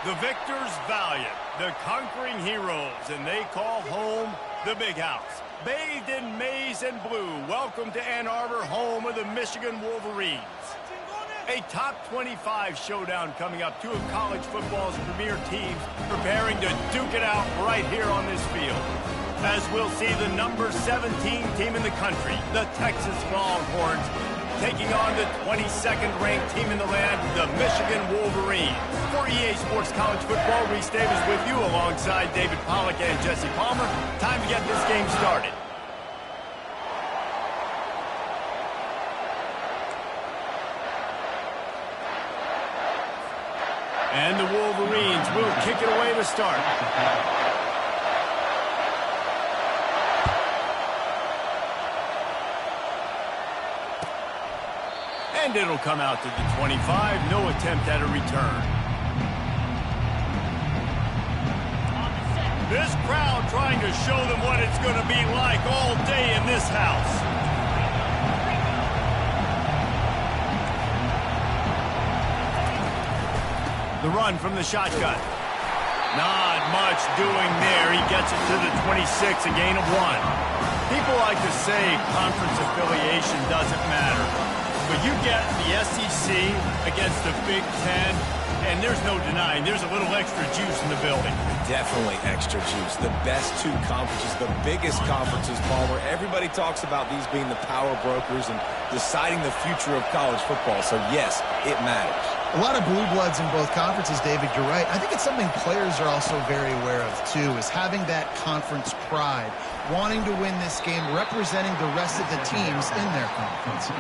The victors valiant, the conquering heroes, and they call home the Big House. Bathed in maize and blue, welcome to Ann Arbor, home of the Michigan Wolverines. A top 25 showdown coming up. Two of college football's premier teams preparing to duke it out right here on this field. As we'll see the number 17 team in the country, the Texas Longhorns, taking on the 22nd ranked team in the land, the Michigan Wolverines. For EA Sports College Football, Reese Davis with you alongside David Pollack and Jesse Palmer. Time to get this game started. And the Wolverines will kick it away to start. And it'll come out to the 25. No attempt at a return. This crowd trying to show them what it's going to be like all day in this house. The run from the shotgun. Not much doing there. He gets it to the 26, a gain of 1. People like to say conference affiliation doesn't matter. But you get the SEC against the Big Ten, and there's no denying there's a little extra juice in the building. Definitely extra juice. The best two conferences, the biggest conferences, Palmer. Everybody talks about these being the power brokers and deciding the future of college football. So, yes, it matters. A lot of blue bloods in both conferences, David. You're right. I think it's something players are also very aware of, too, is having that conference pride, wanting to win this game, representing the rest of the teams in their conference.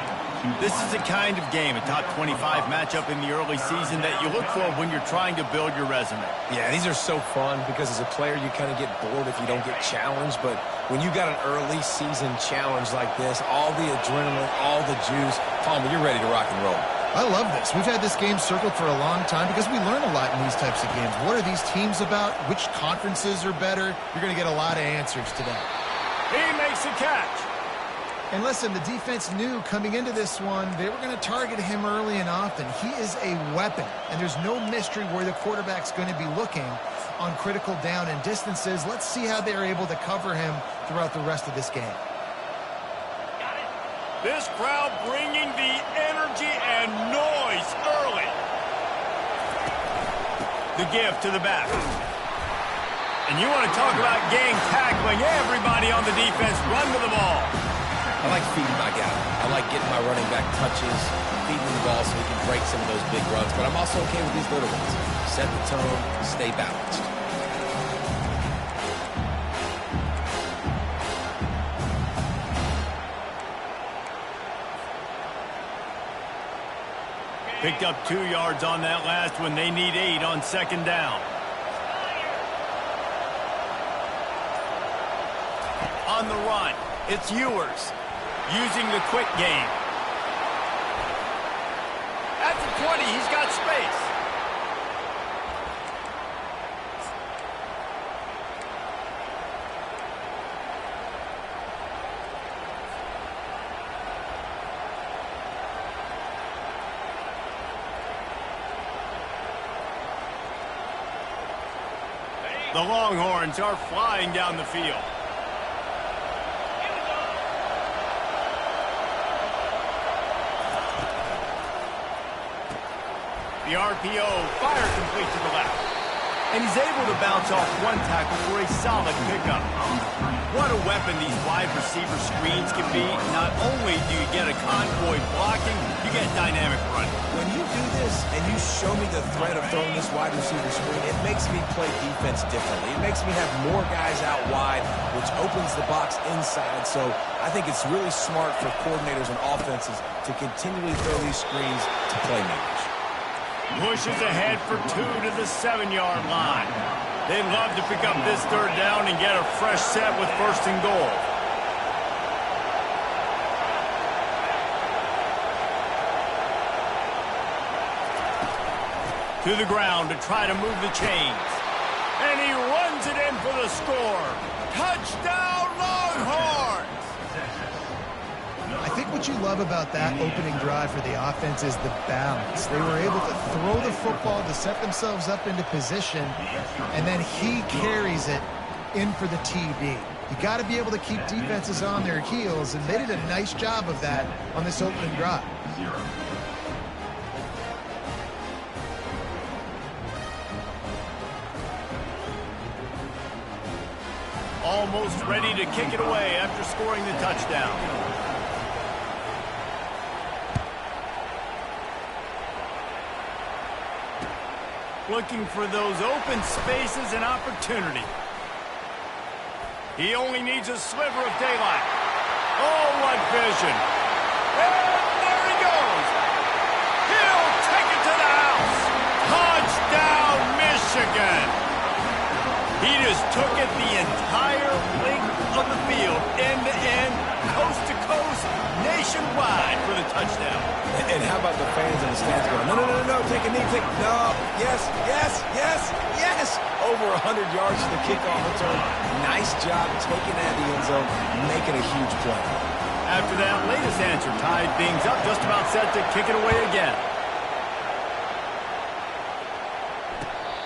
This is the kind of game, a top 25 matchup in the early season, that you look for when you're trying to build your resume. Yeah, these are so fun because as a player, you kind of get bored if you don't get challenged. But when you got an early season challenge like this, all the adrenaline, all the juice, Palmer, you're ready to rock and roll. I love this. We've had this game circled for a long time because we learn a lot in these types of games. What are these teams about? Which conferences are better? You're going to get a lot of answers today. He makes a catch. And listen, the defense knew coming into this one, they were going to target him early and often. He is a weapon, and there's no mystery where the quarterback's going to be looking on critical down and distances. Let's see how they're able to cover him throughout the rest of this game. This crowd bringing the energy and noise early. The give to the back. And you want to talk about game tackling. Everybody on the defense run to the ball. I like feeding my guy. I like getting my running back touches, feeding the ball so he can break some of those big runs. But I'm also okay with these little ones. Set the tone, stay balanced. Picked up 2 yards on that last one. They need 8 on second down. On the run, it's Ewers using the quick game. At the 20, he's got space. The Longhorns are flying down the field. The RPO, fire complete to the left. And he's able to bounce off one tackle for a solid pickup. What a weapon these wide receiver screens can be. Not only do you get a convoy blocking, you get dynamic running. When you do this and you show me the threat of throwing this wide receiver screen, it makes me play defense differently. It makes me have more guys out wide, which opens the box inside. So I think it's really smart for coordinators and offenses to continually throw these screens to playmakers. Pushes ahead for 2 to the 7-yard line. They'd love to pick up this third down and get a fresh set with 1st and goal. To the ground to try to move the chains. And he runs it in for the score. Touchdown, Longhorns! I think what you love about that opening drive for the offense is the balance. They were able to throw the football to set themselves up into position, and then he carries it in for the TD. You got to be able to keep defenses on their heels, and they did a nice job of that on this opening drive. Almost ready to kick it away after scoring the touchdown. Looking for those open spaces and opportunity. He only needs a sliver of daylight. Oh, what vision. And there he goes. He'll take it to the house. Touchdown, Michigan. He just took it the entire length of the field, end-to-end, coast-to-coast, nationwide for the touchdown. And how about the fans in the stands going, no, take a knee, no, yes. Over 100 yards to the kickoff return. Nice job taking that in the end zone, making a huge play. After that latest answer tied things up, just about set to kick it away again.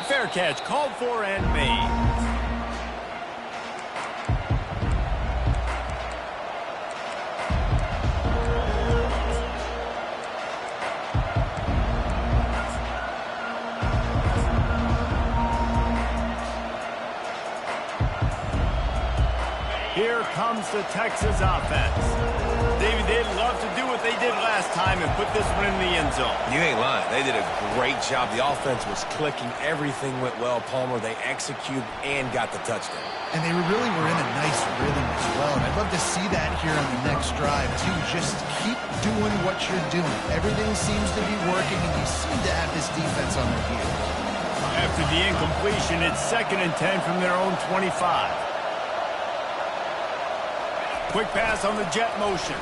Fair catch called for and made. Here comes the Texas offense. David, they'd love to do what they did last time and put this one in the end zone. You ain't lying. They did a great job. The offense was clicking. Everything went well, Palmer. They executed and got the touchdown. And they really were in a nice rhythm as well. And I'd love to see that here on the next drive, too. Just keep doing what you're doing. Everything seems to be working, and you seem to have this defense on their heels. After the incompletion, it's 2nd and 10 from their own 25. Quick pass on the jet motion.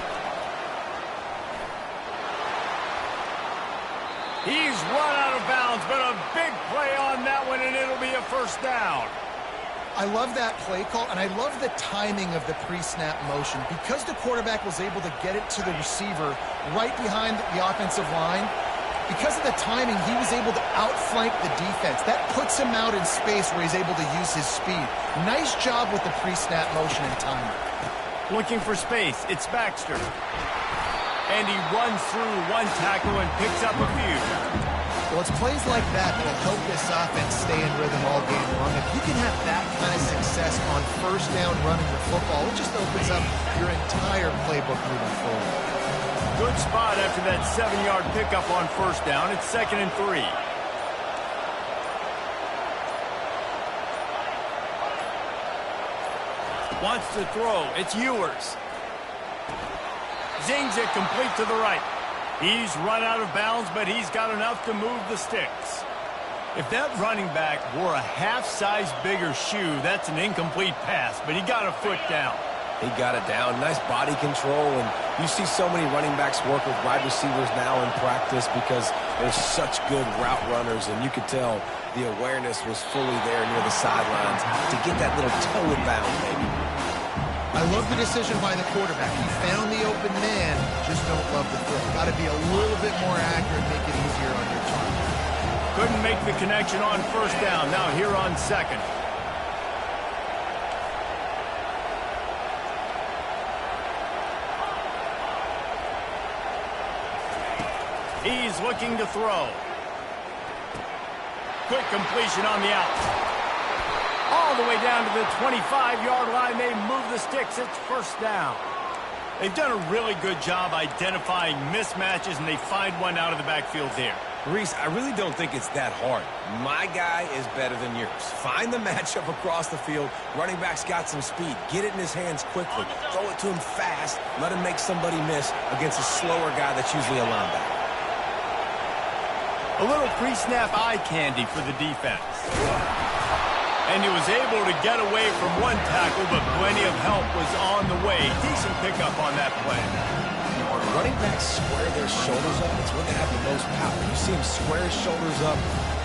He's run out of bounds, but a big play on that one, and it'll be a 1st down. I love that play call, and I love the timing of the pre-snap motion. Because the quarterback was able to get it to the receiver right behind the offensive line, because of the timing, he was able to outflank the defense. That puts him out in space where he's able to use his speed. Nice job with the pre-snap motion and timing. Looking for space, it's Baxter. And he runs through one tackle and picks up a few. Well, it's plays like that that'll help this offense stay in rhythm all game long. If you can have that kind of success on 1st down running the football, it just opens up your entire playbook moving forward. Good spot after that 7-yard pickup on 1st down. It's 2nd and 3. Wants to throw. It's Ewers. Zings it complete to the right. He's run out of bounds, but he's got enough to move the sticks. If that running back wore a half-size bigger shoe, that's an incomplete pass, but he got a foot down. He got it down. Nice body control, and you see so many running backs work with wide receivers now in practice because they're such good route runners, and you could tell the awareness was fully there near the sidelines to get that little toe in bounds, maybe. I love the decision by the quarterback. He found the open man, just don't love the throw. Got to be a little bit more accurate, make it easier on your target. Couldn't make the connection on 1st down. Now here on 2nd. He's looking to throw. Quick completion on the out. All the way down to the 25-yard line. They move the sticks. It's 1st down. They've done a really good job identifying mismatches, and they find one out of the backfield there. Reese, I really don't think it's that hard. My guy is better than yours. Find the matchup across the field. Running back's got some speed. Get it in his hands quickly. Throw it to him fast. Let him make somebody miss against a slower guy that's usually a linebacker. A little pre-snap eye candy for the defense. And he was able to get away from one tackle, but plenty of help was on the way. Decent pickup on that play. Running backs square their shoulders up. It's when they have the most power. You see him square his shoulders up,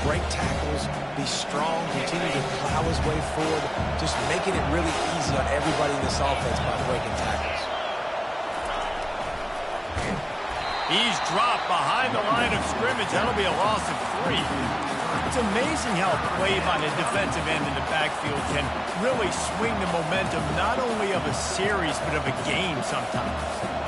break tackles, be strong, continue to plow his way forward, just making it really easy on everybody in this offense by breaking tackles. He's dropped behind the line of scrimmage. That'll be a loss of 3. It's amazing how play by the defensive end in the backfield can really swing the momentum not only of a series but of a game sometimes.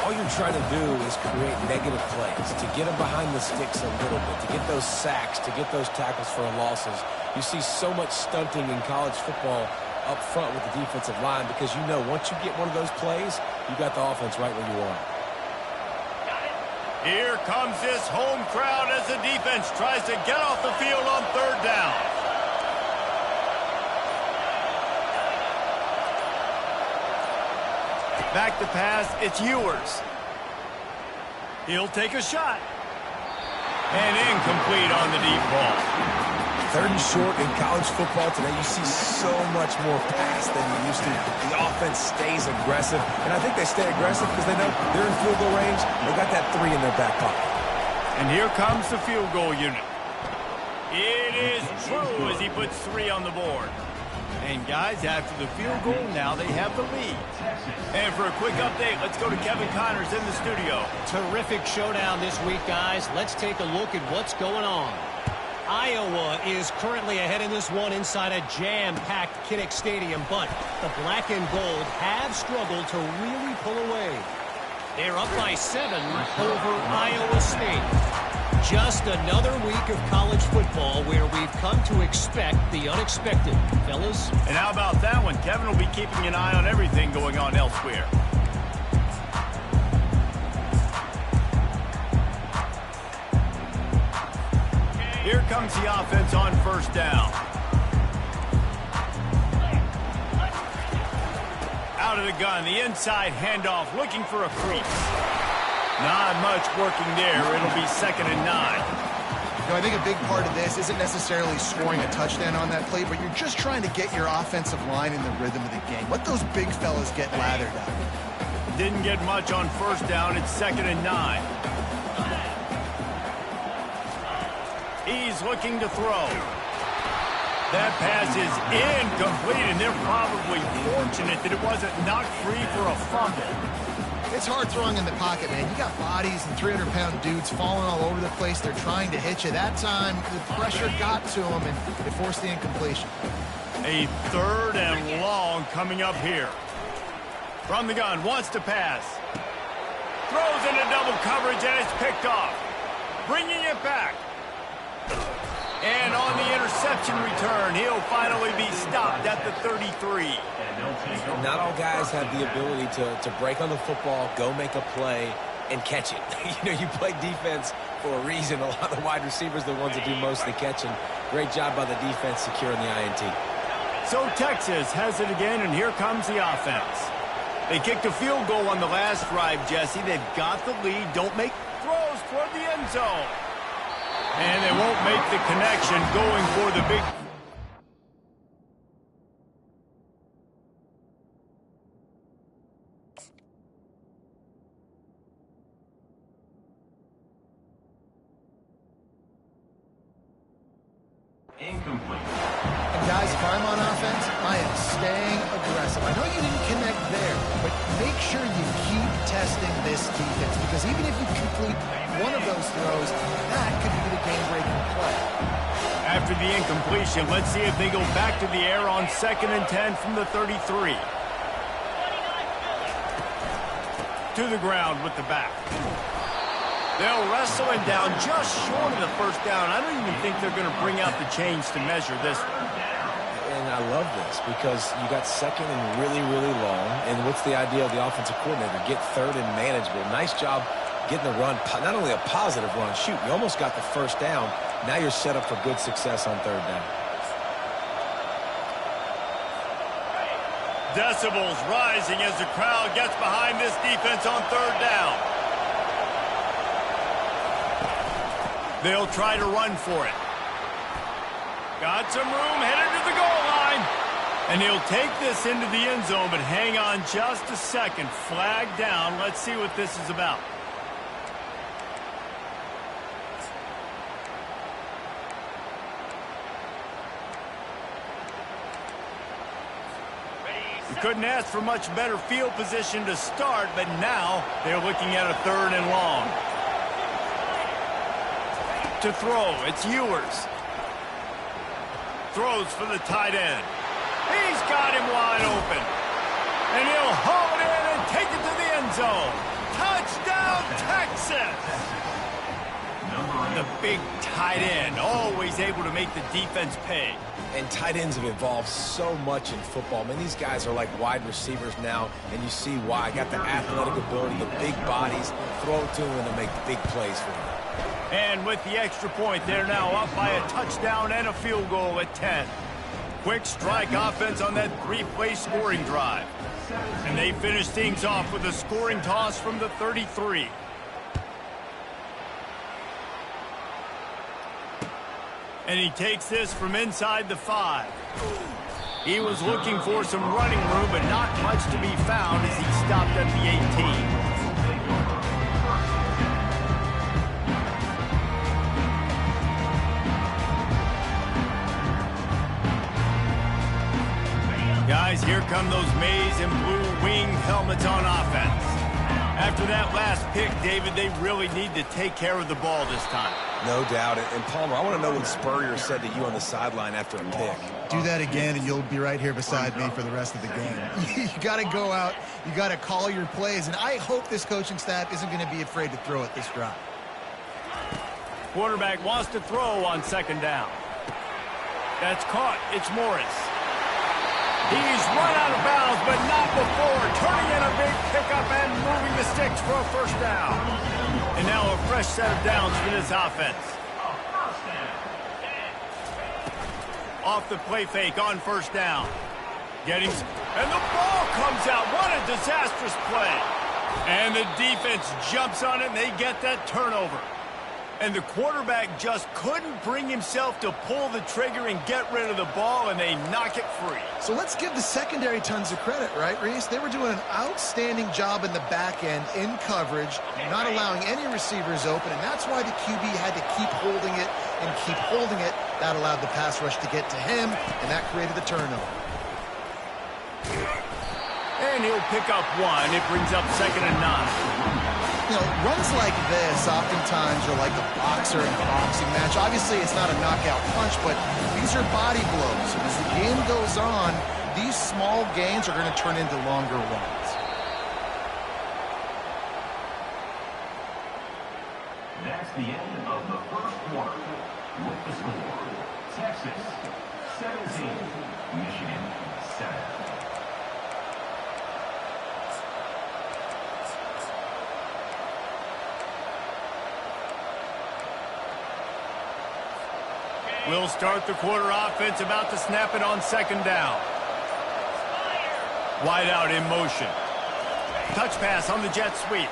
All you're trying to do is create negative plays, to get them behind the sticks a little bit, to get those sacks, to get those tackles for losses. You see so much stunting in college football up front with the defensive line because you know once you get one of those plays, you got the offense right where you want it. Here comes this home crowd as the defense tries to get off the field on 3rd down. Back to pass, it's Ewers. He'll take a shot. And incomplete on the deep ball. 3rd and short in college football today, you see so much more pass than you used to. The offense stays aggressive, and I think they stay aggressive because they know they're in field goal range. They got that 3 in their back pocket. And here comes the field goal unit. It is true as he puts 3 on the board. And guys, after the field goal, now they have the lead. And for a quick update, let's go to Kevin Connors in the studio. Terrific showdown this week, guys. Let's take a look at what's going on. Iowa is currently ahead in this one inside a jam-packed Kinnick Stadium, but the black and gold have struggled to really pull away. They're up by 7 over Iowa State. Just another week of college football where we've come to expect the unexpected, fellas. And how about that one? Kevin will be keeping an eye on everything going on elsewhere. Here comes the offense on 1st down. Out of the gun, the inside handoff, looking for a crease. Not much working there. It'll be 2nd and 9. You know, I think a big part of this isn't necessarily scoring a touchdown on that play, but you're just trying to get your offensive line in the rhythm of the game. Let those big fellas get lathered up. Didn't get much on 1st down. It's 2nd and 9. He's looking to throw. That pass is incomplete, and they're probably fortunate that it wasn't knocked free for a fumble. It's hard throwing in the pocket, man. You got bodies and 300-pound dudes falling all over the place. They're trying to hit you. That time, the pressure got to them, and it forced the incompletion. A 3rd and long coming up here. From the gun, wants to pass. Throws into double coverage, and it's picked off. Bringing it back. And on the interception return, he'll finally be stopped at the 33. Not all guys have the ability to break on the football, go make a play, and catch it. You know, you play defense for a reason. A lot of the wide receivers are the ones that do most of the catching. Great job by the defense securing the INT. So Texas has it again, and here comes the offense. They kicked a field goal on the last drive, Jesse. They've got the lead. Don't make throws toward the end zone. And they won't make the connection going for the big... Incomplete. And guys, if I'm on offense, I am staying aggressive. I know you didn't connect there, but make sure you keep testing this defense, because even if you complete one of those throws, that could be the game-breaking play. After the incompletion, let's see if they go back to the air on 2nd and 10 from the 33. To the ground with the back. They'll wrestle him down just short of the 1st down. I don't even think they're going to bring out the chains to measure this one. And I love this because you got second and really, really long. And what's the idea of the offensive coordinator? Get third and manageable. Nice job getting the run, not only a positive run, shoot, you almost got the first down. Now you're set up for good success on third down. Decibels rising as the crowd gets behind this defense on third down. They'll try to run for it. Got some room, headed to the goal line. And he'll take this into the end zone, but hang on just a second. Flag down. Let's see what this is about. You couldn't ask for much better field position to start, but now they're looking at a third and long. To throw, it's Ewers. Throws for the tight end. He's got him wide open. And he'll haul it in and take it to the end zone. Touchdown, Texas! The big tight end, always able to make the defense pay. And tight ends have evolved so much in football. I mean, these guys are like wide receivers now, and you see why. Got the athletic ability, the big bodies, throw it to them, and they'll make big plays for them. And with the extra point, they're now up by a touchdown and a field goal at 10. Quick strike offense on that three-play scoring drive. And they finish things off with a scoring toss from the 33. And he takes this from inside the 5. He was looking for some running room, but not much to be found as he stopped at the 18. Guys, here come those maize and blue winged helmets on offense. After that last pick, David, they really need to take care of the ball this time. No doubt. And Palmer, I want to know what Spurrier said to you on the sideline after a pick. Do that again, and you'll be right here beside me for the rest of the game. You got to go out. You got to call your plays, and I hope this coaching staff isn't going to be afraid to throw it this drive. Quarterback wants to throw on second down. That's caught. It's Morris. He's run out of bounds, but not before turning in a big pickup and moving the sticks for a first down. And now a fresh set of downs for this offense. Off the play fake on first down. And the ball comes out. What a disastrous play. And the defense jumps on it, and they get that turnover. And the quarterback just couldn't bring himself to pull the trigger and get rid of the ball, and they knock it free. So let's give the secondary tons of credit, right, Reese? They were doing an outstanding job in the back end, in coverage, not allowing any receivers open, and that's why the QB had to keep holding it and keep holding it. That allowed the pass rush to get to him, and that created the turnover. And he'll pick up one. It brings up 2nd and 9. You know, runs like this oftentimes are like a boxer in a boxing match. Obviously, it's not a knockout punch, but these are body blows. And as the game goes on, these small gains are going to turn into longer ones. That's the end of the first quarter. With the score, Texas 17, Michigan 7. We'll start the quarter offense, about to snap it on second down. Wide out in motion. Touch pass on the jet sweep.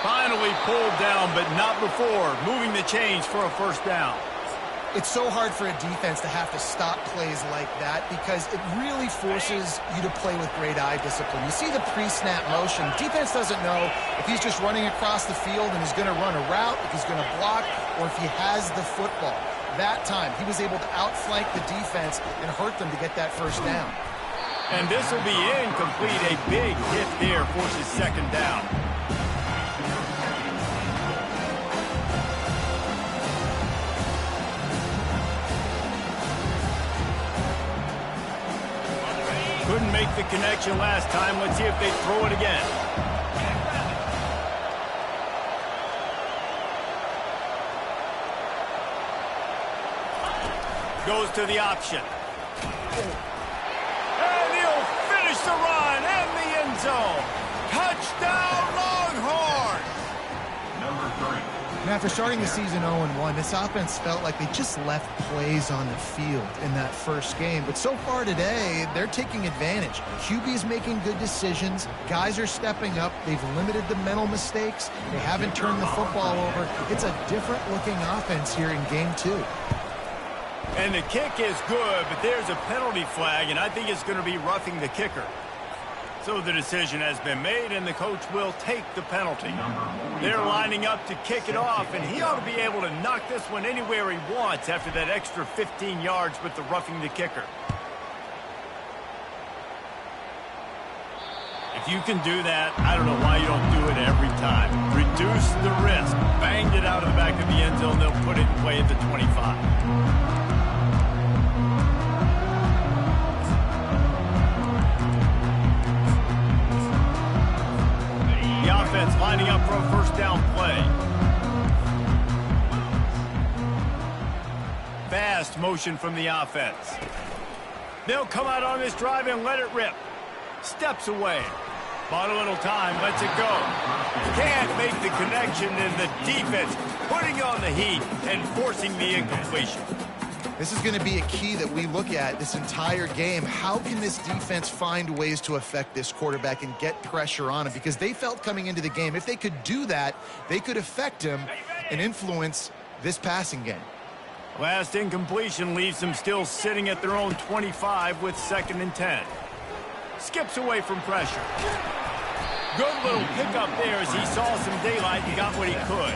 Finally pulled down, but not before moving the chains for a first down. It's so hard for a defense to have to stop plays like that because it really forces you to play with great eye discipline. You see the pre-snap motion. Defense doesn't know if he's just running across the field and he's going to run a route, if he's going to block, or if he has the football. That time, he was able to outflank the defense and hurt them to get that first down. And this will be incomplete. A big hit there forces second down. Couldn't make the connection last time. Let's see if they throw it again. Goes to the option. And he'll finish the run in the end zone. Touchdown, Longhorns! Number 3. And after starting the season 0-1, this offense felt like they just left plays on the field in that first game. But so far today, they're taking advantage. QB is making good decisions. Guys are stepping up. They've limited the mental mistakes. They haven't turned the football over. It's a different-looking offense here in Game 2. And the kick is good, but there's a penalty flag, and I think it's going to be roughing the kicker. So the decision has been made, and the coach will take the penalty. They're lining up to kick it off, and he ought to be able to knock this one anywhere he wants after that extra 15 yards with the roughing the kicker. If you can do that, I don't know why you don't do it every time. Reduce the risk. Banged it out of the back of the end zone. They'll put it in play at the 25. Offense lining up for a first down play. Fast motion from the offense. They'll come out on this drive and let it rip. Steps away. Bought a little time, lets it go. Can't make the connection, and the defense putting on the heat and forcing the incompletion. This is going to be a key that we look at this entire game. How can this defense find ways to affect this quarterback and get pressure on him? Because they felt coming into the game, if they could do that, they could affect him and influence this passing game. Last incompletion leaves them still sitting at their own 25 with 2nd and 10. Skips away from pressure. Good little pickup there as he saw some daylight and got what he could.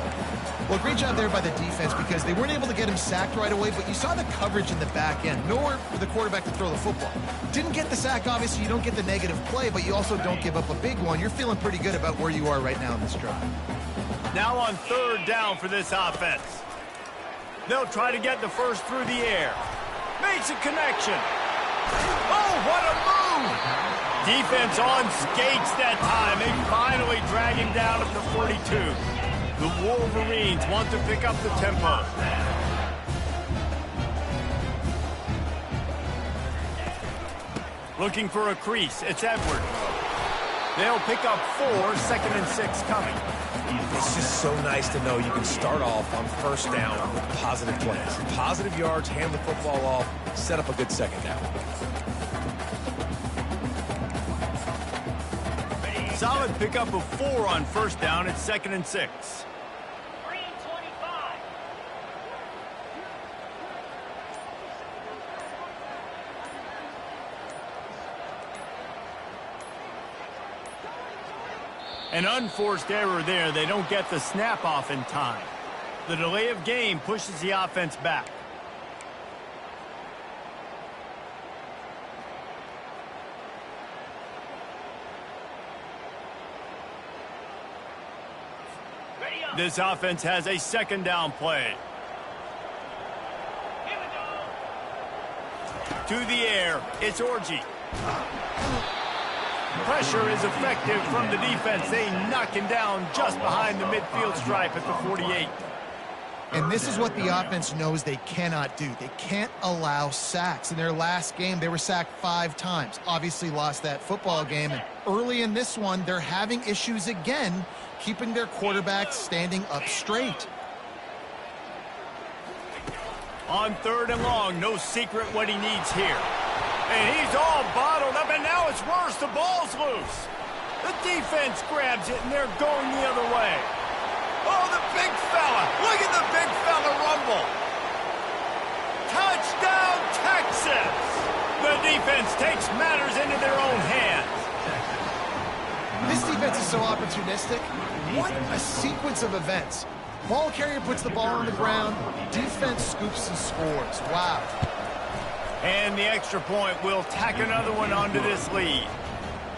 Well, great job there by the defense because they weren't able to get him sacked right away, but you saw the coverage in the back end. Nowhere for the quarterback to throw the football. Didn't get the sack, obviously. You don't get the negative play, but you also don't give up a big one. You're feeling pretty good about where you are right now in this drive. Now on 3rd down for this offense. They'll try to get the first through the air. Makes a connection. Oh, what a move! Defense on skates that time. They finally drag him down at the 42. The Wolverines want to pick up the tempo. Looking for a crease. It's Edwards. They'll pick up 4, 2nd and 6 coming. It's just so nice to know you can start off on first down with positive plays. Positive yards, hand the football off, set up a good second down. Solid pickup of 4 on first down at 2nd and 6. An unforced error there. They don't get the snap off in time. The delay of game pushes the offense back. This offense has a 2nd down play. To the air, it's Orji. Pressure is effective from the defense. They knock him down just behind the midfield stripe at the 48. And this is what the offense knows they cannot do. They can't allow sacks. In their last game, they were sacked 5 times. Obviously lost that football game. And early in this one, they're having issues again, keeping their quarterback standing up straight. On 3rd and long, no secret what he needs here. And he's all bottled up, and now it's worse. The ball's loose. The defense grabs it, and they're going the other way. Oh, the big fella. Look at the big fella rumble. Touchdown, Texas. The defense takes matters into their own hands. This defense is so opportunistic. What a sequence of events. Ball carrier puts the ball on the ground. Defense scoops and scores. Wow. And the extra point will tack another one onto this lead.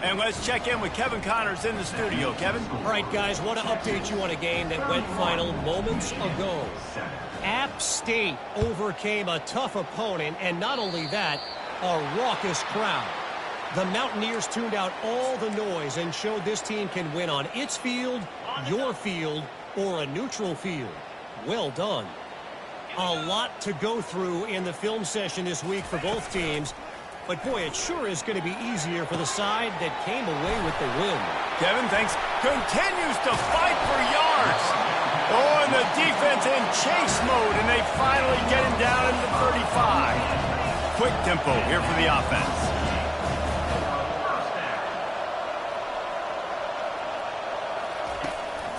And let's check in with Kevin Connors in the studio. Kevin? All right, guys, want to update you on a game that went final moments ago. App State overcame a tough opponent, and not only that, a raucous crowd. The Mountaineers tuned out all the noise and showed this team can win on its field, your field, or a neutral field. Well done. A lot to go through in the film session this week for both teams. But, boy, it sure is going to be easier for the side that came away with the win. Kevin, thanks. Continues to fight for yards. Oh, and the defense in chase mode, and they finally get him down into 35. Quick tempo here for the offense.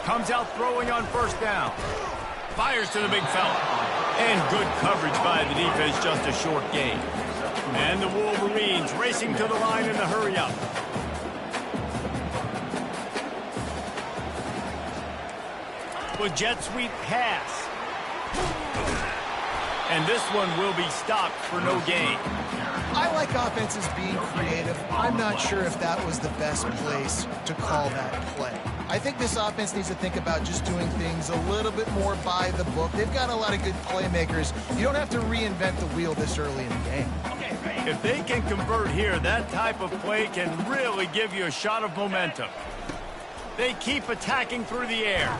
Comes out throwing on first down. Fires to the big fella. And good coverage by the defense, just a short gain. And the Wolverines racing to the line in the hurry-up. With jet sweep pass. And this one will be stopped for no gain. I like offenses being creative. I'm not sure if that was the best place to call that play. I think this offense needs to think about just doing things a little bit more by the book. They've got a lot of good playmakers. You don't have to reinvent the wheel this early in the game. If they can convert here, that type of play can really give you a shot of momentum. They keep attacking through the air.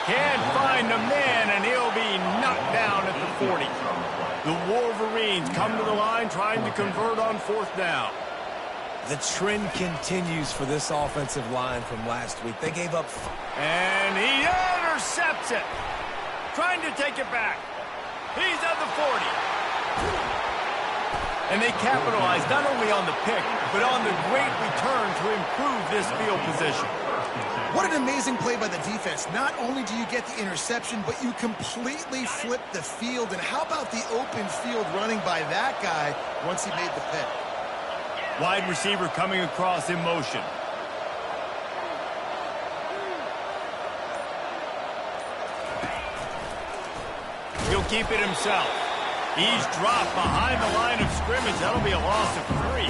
Can't find a man, and he'll be knocked down at the 40. The Wolverines come to the line trying to convert on fourth down. The trend continues for this offensive line from last week. They gave up. And he intercepts it. Trying to take it back. He's at the 40. And they capitalize not only on the pick, but on the great return to improve this field position. What an amazing play by the defense. Not only do you get the interception, but you completely flip the field. And how about the open field running by that guy once he made the pick? Wide receiver coming across in motion. He'll keep it himself. He's dropped behind the line of scrimmage. That'll be a loss of 3.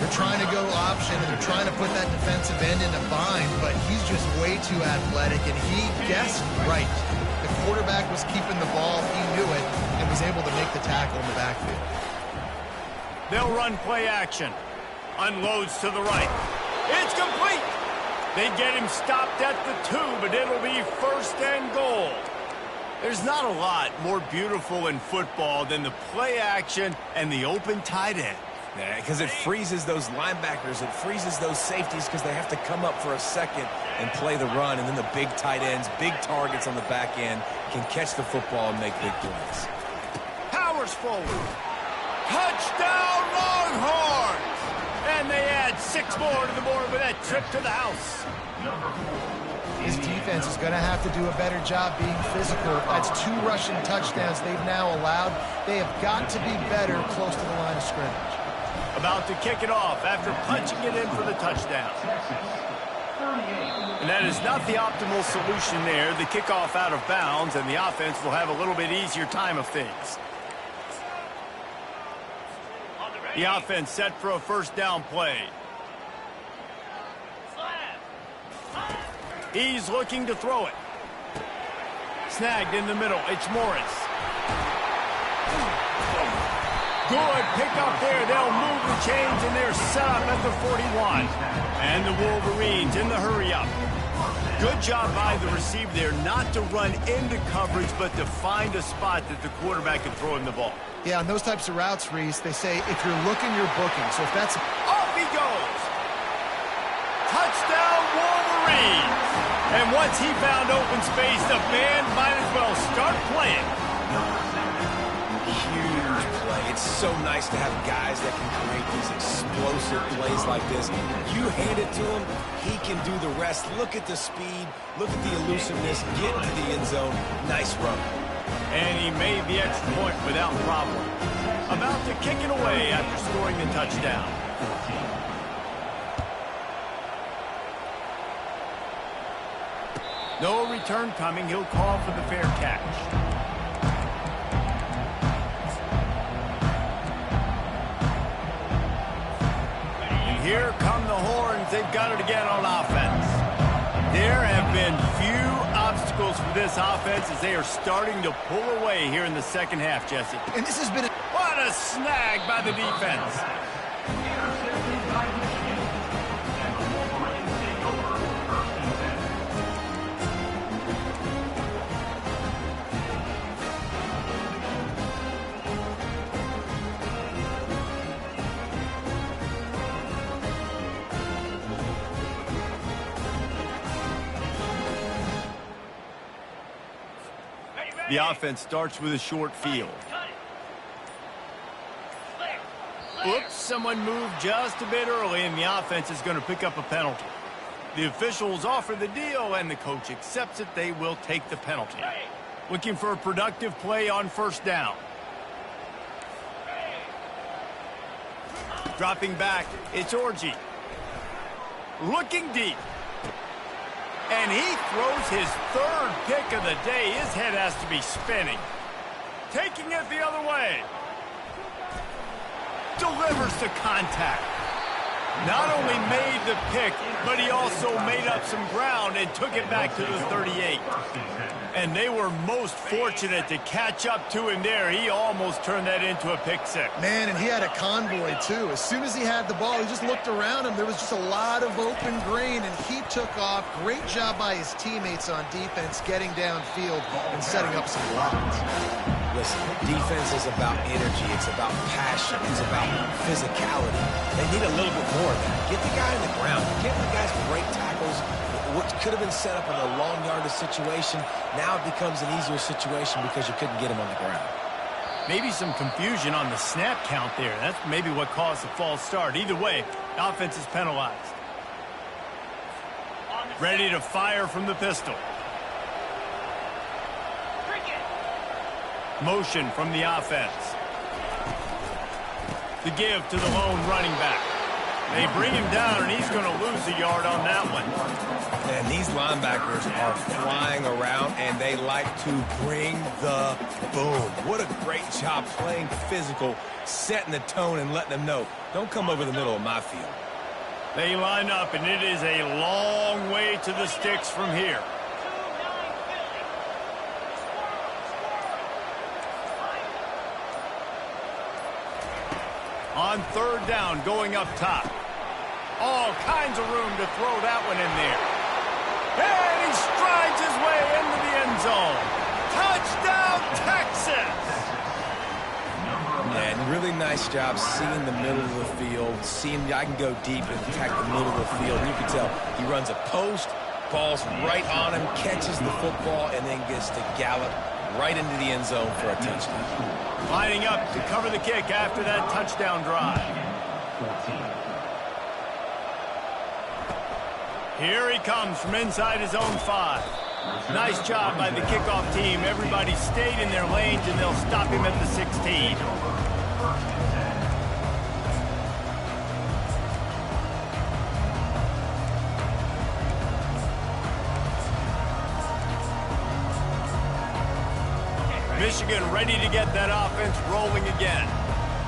They're trying to go option, and they're trying to put that defensive end in a bind, but he's just way too athletic, and he guessed right. The quarterback was keeping the ball. He knew it and was able to make the tackle in the backfield. They'll run play action. Unloads to the right. It's complete. They get him stopped at the 2, but it'll be first and goal. There's not a lot more beautiful in football than the play action and the open tight end. Yeah, because it freezes those linebackers. It freezes those safeties because they have to come up for a second and play the run. And then the big tight ends, big targets on the back end can catch the football and make big plays. Powers forward. Touchdown Longhorns! And they add 6 more to the board with that trip to the house. His defense is going to have to do a better job being physical. That's 2 rushing touchdowns they've now allowed. They have got to be better close to the line of scrimmage. About to kick it off after punching it in for the touchdown. And that is not the optimal solution there. The kickoff out of bounds, and the offense will have a little bit easier time of things. The offense set for a first down play. He's looking to throw it. Snagged in the middle. It's Morris. Good pick up there. They'll move the chains, and they're set up at the 41. And the Wolverines in the hurry-up. Good job by the receiver there not to run into coverage, but to find a spot that the quarterback can throw him the ball. Yeah, on those types of routes, Reese, they say if you're looking, you're booking. So if that's... Off he goes! Touchdown, Wolverines! And once he found open space, the band might as well start playing. Huge play. It's so nice to have guys that can create these explosive plays like this. You hand it to him, he can do the rest. Look at the speed. Look at the elusiveness. Get into the end zone. Nice run. And he made the extra point without problem. About to kick it away after scoring the touchdown. No return coming. He'll call for the fair catch. And here come the horns. They've got it again on offense. There have been few obstacles for this offense as they are starting to pull away here in the second half, Jesse. And this has been a... What a snag by the defense. The offense starts with a short field. Oops, someone moved just a bit early, and the offense is going to pick up a penalty. The officials offer the deal, and the coach accepts it. They will take the penalty. Looking for a productive play on first down. Dropping back, it's Orji. Looking deep. And he throws his third pick of the day. His head has to be spinning. Taking it the other way. Delivers to contact. Not only made the pick, but he also made up some ground and took it back to the 38. And they were most fortunate to catch up to him there. He almost turned that into a pick six. Man, and he had a convoy, too. As soon as he had the ball, he just looked around him. There was just a lot of open grain, and he took off. Great job by his teammates on defense, getting downfield and setting up some blocks. Listen, defense is about energy. It's about passion. It's about physicality. They need a little bit more of that. Get the guy in the ground. Can't let guys break tackles. What could have been set up in a long yardage situation, now it becomes an easier situation because you couldn't get him on the ground. Maybe some confusion on the snap count there. That's maybe what caused the false start. Either way, the offense is penalized. Ready to fire from the pistol. Motion from the offense. The give to the lone running back. They bring him down, and he's going to lose a yard on that one. And these linebackers are flying around, and they like to bring the boom. What a great job playing physical, setting the tone, and letting them know, don't come over the middle of my field. They line up, and it is a long way to the sticks from here. On third down, going up top. All kinds of room to throw that one in there. And he strides his way into the end zone. Touchdown, Texas! And really nice job seeing the middle of the field, seeing I can go deep and attack the middle of the field. You can tell he runs a post, ball's right on him, catches the football, and then gets to gallop right into the end zone for a touchdown. Lining up to cover the kick after that touchdown drive. Here he comes from inside his own 5. Nice job by the kickoff team. Everybody stayed in their lanes, and they'll stop him at the 16. Michigan ready to get that offense rolling again.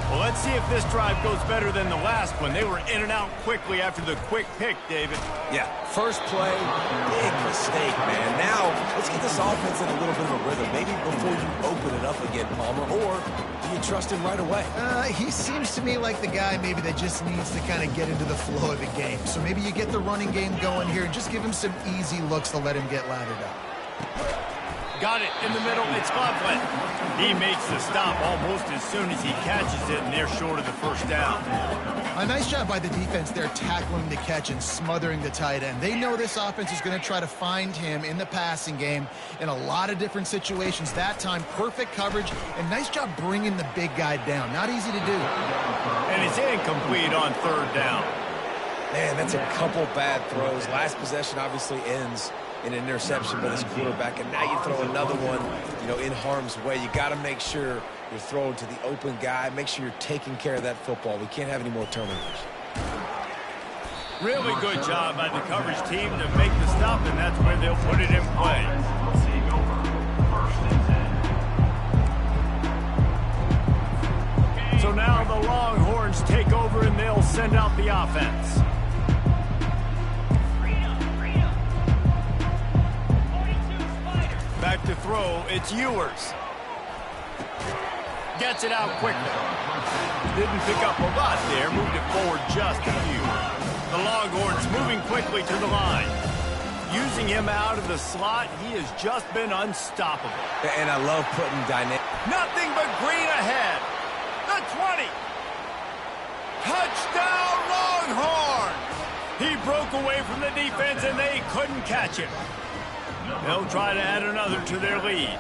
Well, let's see if this drive goes better than the last one. They were in and out quickly after the quick pick, David. Yeah, first play, big mistake, man. Now, let's get this offense in a little bit of a rhythm. Maybe before you open it up again, Palmer, or do you trust him right away? He seems to me like the guy maybe that just needs to kind of get into the flow of the game. So maybe you get the running game going here and just give him some easy looks to let him get laddered up. Got it in the middle. It's Coughlin. He makes the stop almost as soon as he catches it, and they're short of the first down. A nice job by the defense there, tackling the catch and smothering the tight end. They know this offense is going to try to find him in the passing game in a lot of different situations. That time, perfect coverage, and nice job bringing the big guy down. Not easy to do. And it's incomplete on third down. Man, that's a couple bad throws. Last possession obviously ends in an interception by this quarterback, and now you throw another one, in harm's way. You got to make sure you're throwing to the open guy. Make sure you're taking care of that football. We can't have any more turnovers. Really good job by the coverage team to make the stop, and that's where they'll put it in play. So now the Longhorns take over, and they'll send out the offense. Back to throw, it's Ewers. Gets it out quickly. Didn't pick up a lot there, moved it forward just a few. The Longhorns moving quickly to the line. Using him out of the slot, he has just been unstoppable. And I love putting dynamic. Nothing but green ahead. The 20. Touchdown, Longhorns! He broke away from the defense, and they couldn't catch him. They'll try to add another to their lead.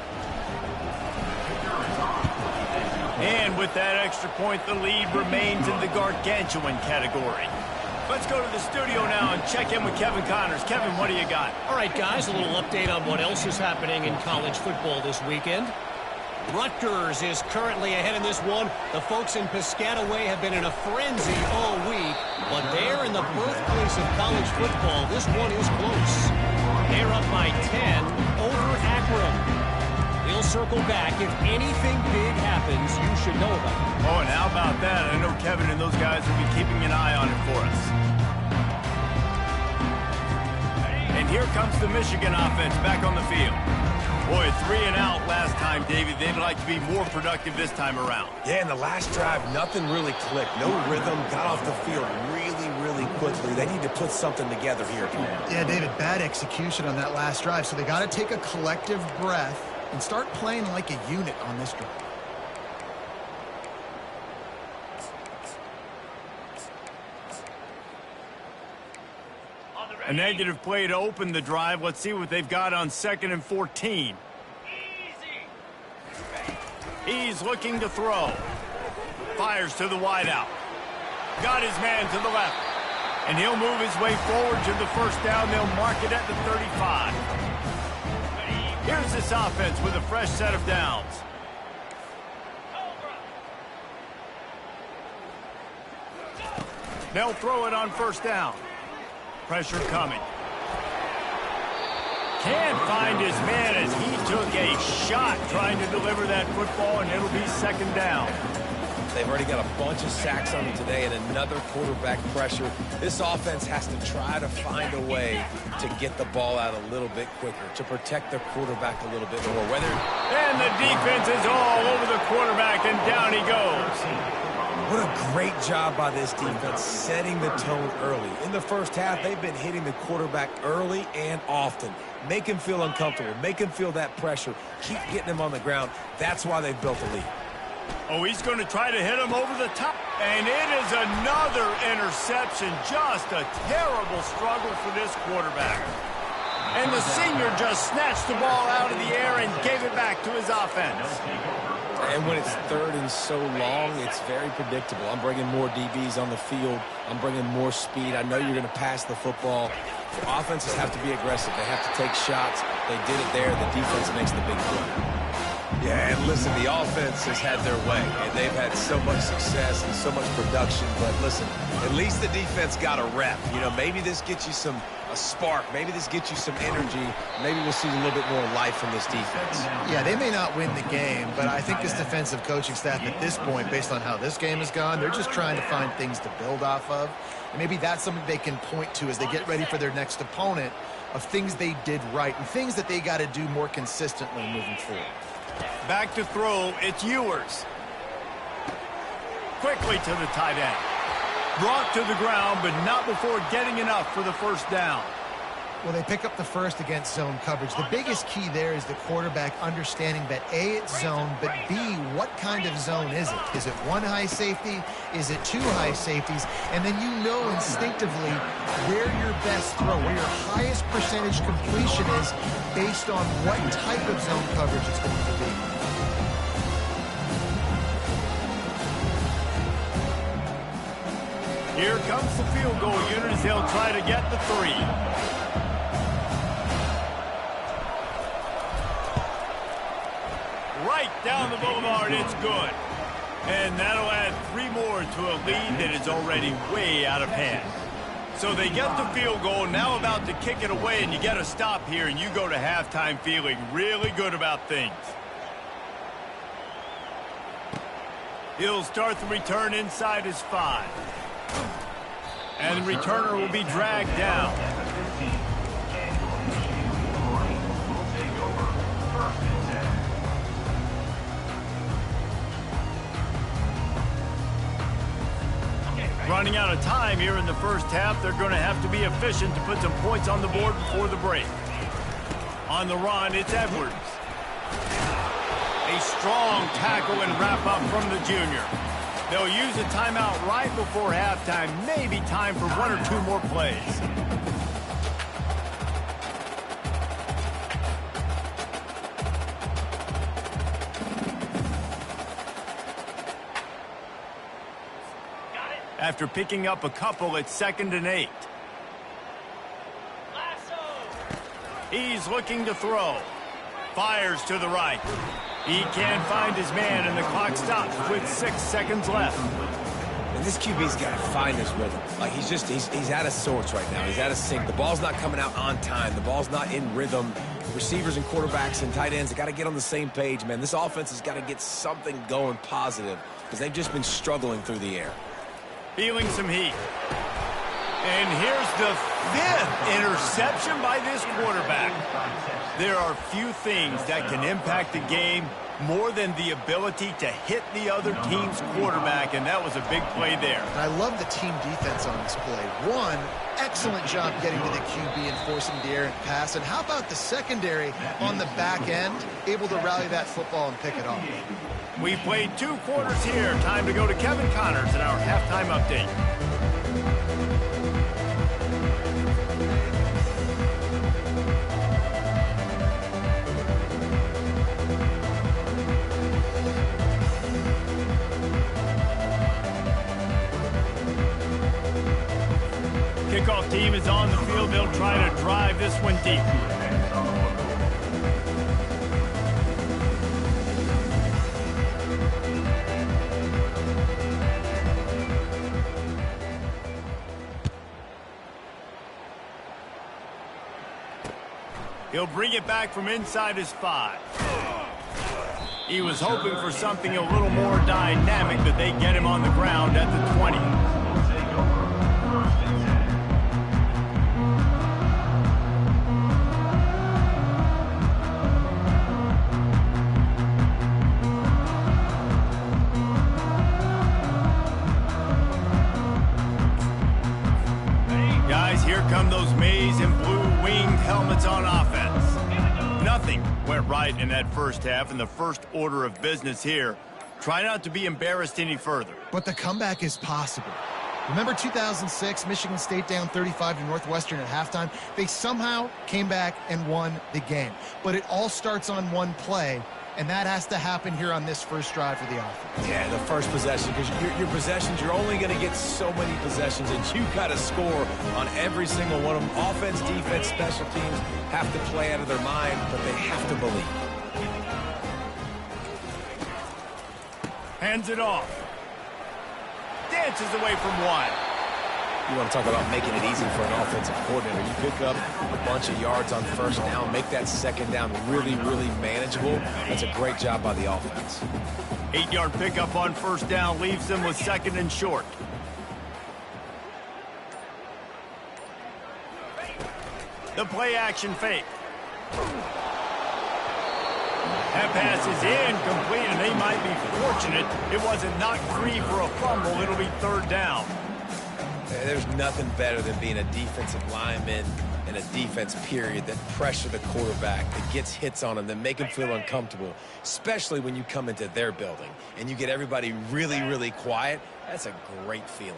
And with that extra point, the lead remains in the gargantuan category. Let's go to the studio now and check in with Kevin Connors. Kevin, what do you got? All right, guys, a little update on what else is happening in college football this weekend. Rutgers is currently ahead in this one. The folks in Piscataway have been in a frenzy all week, but they're in the birthplace of college football. This one is close. They're up by 10 over Akron. We'll circle back. If anything big happens, you should know about it. Oh, and how about that? I know Kevin and those guys will be keeping an eye on it for us. And here comes the Michigan offense back on the field. Boy, 3 and out last time, Davey. They'd like to be more productive this time around. Yeah, in the last drive, nothing really clicked. No rhythm, got off the field really quickly. They need to put something together here. Yeah, David, bad execution on that last drive. So they got to take a collective breath and start playing like a unit on this drive. A negative play to open the drive. Let's see what they've got on 2nd and 14. He's looking to throw. Fires to the wideout. Got his man to the left. And he'll move his way forward to the first down. They'll mark it at the 35. Here's this offense with a fresh set of downs. They'll throw it on first down. Pressure coming. Can't find his man as he took a shot trying to deliver that football, and it'll be 2nd down. They've already got a bunch of sacks on them today and another quarterback pressure. This offense has to try to find a way to get the ball out a little bit quicker, to protect their quarterback a little bit more. And the defense is all over the quarterback, and down he goes. What a great job by this defense setting the tone early. In the first half, they've been hitting the quarterback early and often. Make him feel uncomfortable. Make him feel that pressure. Keep getting him on the ground. That's why they've built a lead. Oh, he's going to try to hit him over the top. And it is another interception. Just a terrible struggle for this quarterback. And the senior just snatched the ball out of the air and gave it back to his offense. And when it's 3rd and so long, it's very predictable. I'm bringing more DBs on the field. I'm bringing more speed. I know you're going to pass the football. The offenses have to be aggressive. They have to take shots. They did it there. The defense makes the big play. Yeah, and listen, the offense has had their way, and they've had so much success and so much production. But listen, at least the defense got a rep. You know, maybe this gets you a spark. Maybe this gets you some energy. Maybe we'll see a little bit more life from this defense. Yeah, they may not win the game, but I think this defensive coaching staff at this point, based on how this game has gone, they're just trying to find things to build off of. And maybe that's something they can point to as they get ready for their next opponent, of things they did right and things that they got to do more consistently moving forward. Back to throw, it's Ewers. Quickly to the tight end. Brought to the ground, but not before getting enough for the first down. Well, they pick up the first against zone coverage. The biggest key there is the quarterback understanding that A, it's zone, but B, what kind of zone is it? Is it 1 high safety? Is it 2 high safeties? And then you know instinctively where your best throw, where your highest percentage completion is based on what type of zone coverage it's going to be. Here comes the field goal unit as they'll try to get the 3. Right down the boulevard, it's good. And that'll add 3 more to a lead that is already way out of hand. So they get the field goal, now about to kick it away, and you get a stop here, and you go to halftime feeling really good about things. He'll start the return inside his 5. And the returner will be dragged down. Running out of time here in the first half. They're going to have to be efficient to put some points on the board before the break. On the run, it's Edwards. A strong tackle and wrap-up from the junior. They'll use a timeout right before halftime. Maybe time for 1 or 2 more plays. after picking up a couple at 2nd and 8. He's looking to throw. Fires to the right. He can't find his man, and the clock stops with 6 seconds left. And this QB's got to find his rhythm. Like, he's out of sorts right now. He's out of sync. The ball's not coming out on time. The ball's not in rhythm. The receivers and quarterbacks and tight ends have got to get on the same page, man. This offense has got to get something going positive because they've just been struggling through the air. Feeling some heat. And here's the 5th interception by this quarterback. There are few things that can impact the game more than the ability to hit the other team's quarterback, and that was a big play there. I love the team defense on this play. One, excellent job getting to the QB and forcing the errant pass. And how about the secondary on the back end, able to rally that football and pick it off? We played 2 quarters here. Time to go to Kevin Connors in our halftime update. Kickoff team is on the field. They'll try to drive this one deep. He'll bring it back from inside his 5. He was hoping for something a little more dynamic, but they get him on the ground at the 20. Guys, here come those maize and blue winged helmets on offense. Nothing went right in that first half, and the first order of business here. Try not to be embarrassed any further. But the comeback is possible. Remember 2006, Michigan State down 35 to Northwestern at halftime? They somehow came back and won the game. But it all starts on one play, and that has to happen here on this first drive for the offense. Yeah, the first possession, because your possessions, you're only going to get so many possessions, and you got to score on every single one of them. Offense, defense, special teams have to play out of their mind, but they have to believe. Hands it off. Dances away from 1. You want to talk about making it easy for an offensive coordinator. You pick up a bunch of yards on first down, make that second down really, really manageable. That's a great job by the offense. 8-yard pickup on first down leaves them with 2nd and short. The play action fake. That pass is incomplete, and they might be fortunate it wasn't knocked free for a fumble. It'll be 3rd down. There's nothing better than being a defensive lineman and a defense period that pressure the quarterback, that gets hits on him, that make him feel uncomfortable, especially when you come into their building and you get everybody really, really quiet. That's a great feeling.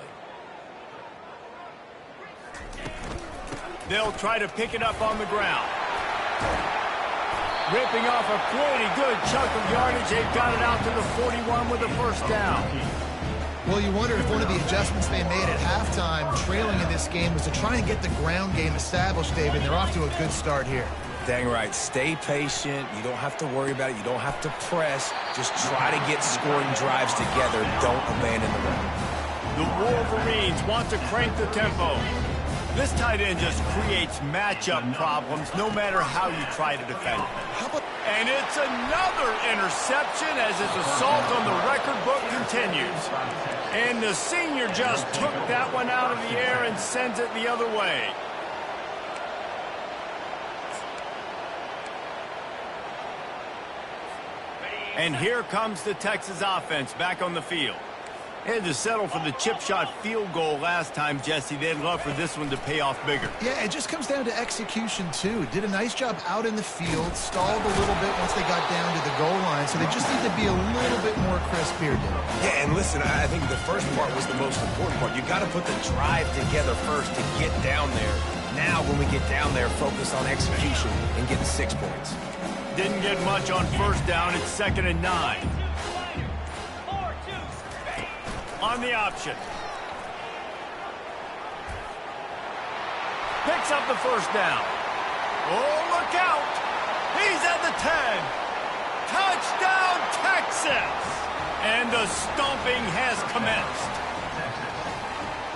They'll try to pick it up on the ground. Ripping off a pretty good chunk of yardage. They've got it out to the 41 with a first down. Well, you wonder if one of the adjustments they made at halftime, trailing in this game, was to try and get the ground game established, David. They're off to a good start here. Dang right. Stay patient. You don't have to worry about it. You don't have to press. Just try to get scoring drives together. Don't abandon the run. The Wolverines want to crank the tempo. This tight end just creates matchup problems no matter how you try to defend it. And it's another interception as his assault on the record book continues. And the senior just took that one out of the air and sends it the other way. And here comes the Texas offense back on the field. They had to settle for the chip shot field goal last time, Jesse. They'd love for this one to pay off bigger. Yeah, it just comes down to execution, too. Did a nice job out in the field, stalled a little bit once they got down to the goal line, so they just need to be a little bit more crisp here, David. Yeah, and listen, I think the first part was the most important part. You got to put the drive together first to get down there. Now, when we get down there, focus on execution and getting 6 points. Didn't get much on first down. It's 2nd and 9. On the option. Picks up the first down. Oh, look out. He's at the 10. Touchdown, Texas. And the stomping has commenced.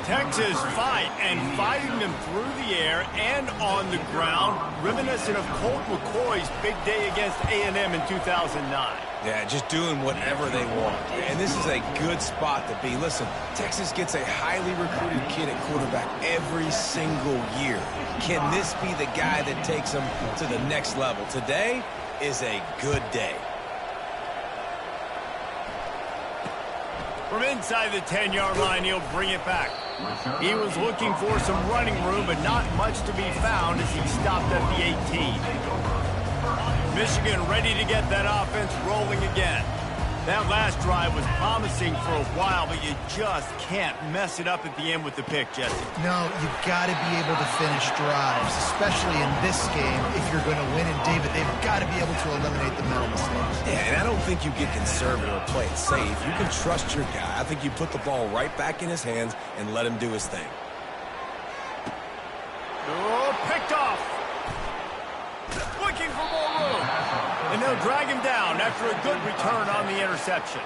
Texas fighting them through the air and on the ground, reminiscent of Colt McCoy's big day against A&M in 2009. Yeah, just doing whatever they want. And this is a good spot to be. Listen, Texas gets a highly recruited kid at quarterback every single year. Can this be the guy that takes them to the next level? Today is a good day. From inside the 10-yard line, he'll bring it back. He was looking for some running room, but not much to be found as he stopped at the 18. Michigan ready to get that offense rolling again. That last drive was promising for a while, but you just can't mess it up at the end with the pick, Jesse. No, you've got to be able to finish drives, especially in this game. If you're going to win, and David, they've got to be able to eliminate the mental mistakes. Yeah, and I don't think you get conservative or play it safe. You can trust your guy. I think you put the ball right back in his hands and let him do his thing. Oh, picked off. Looking for more room. And they'll drag him down after a good return on the interception.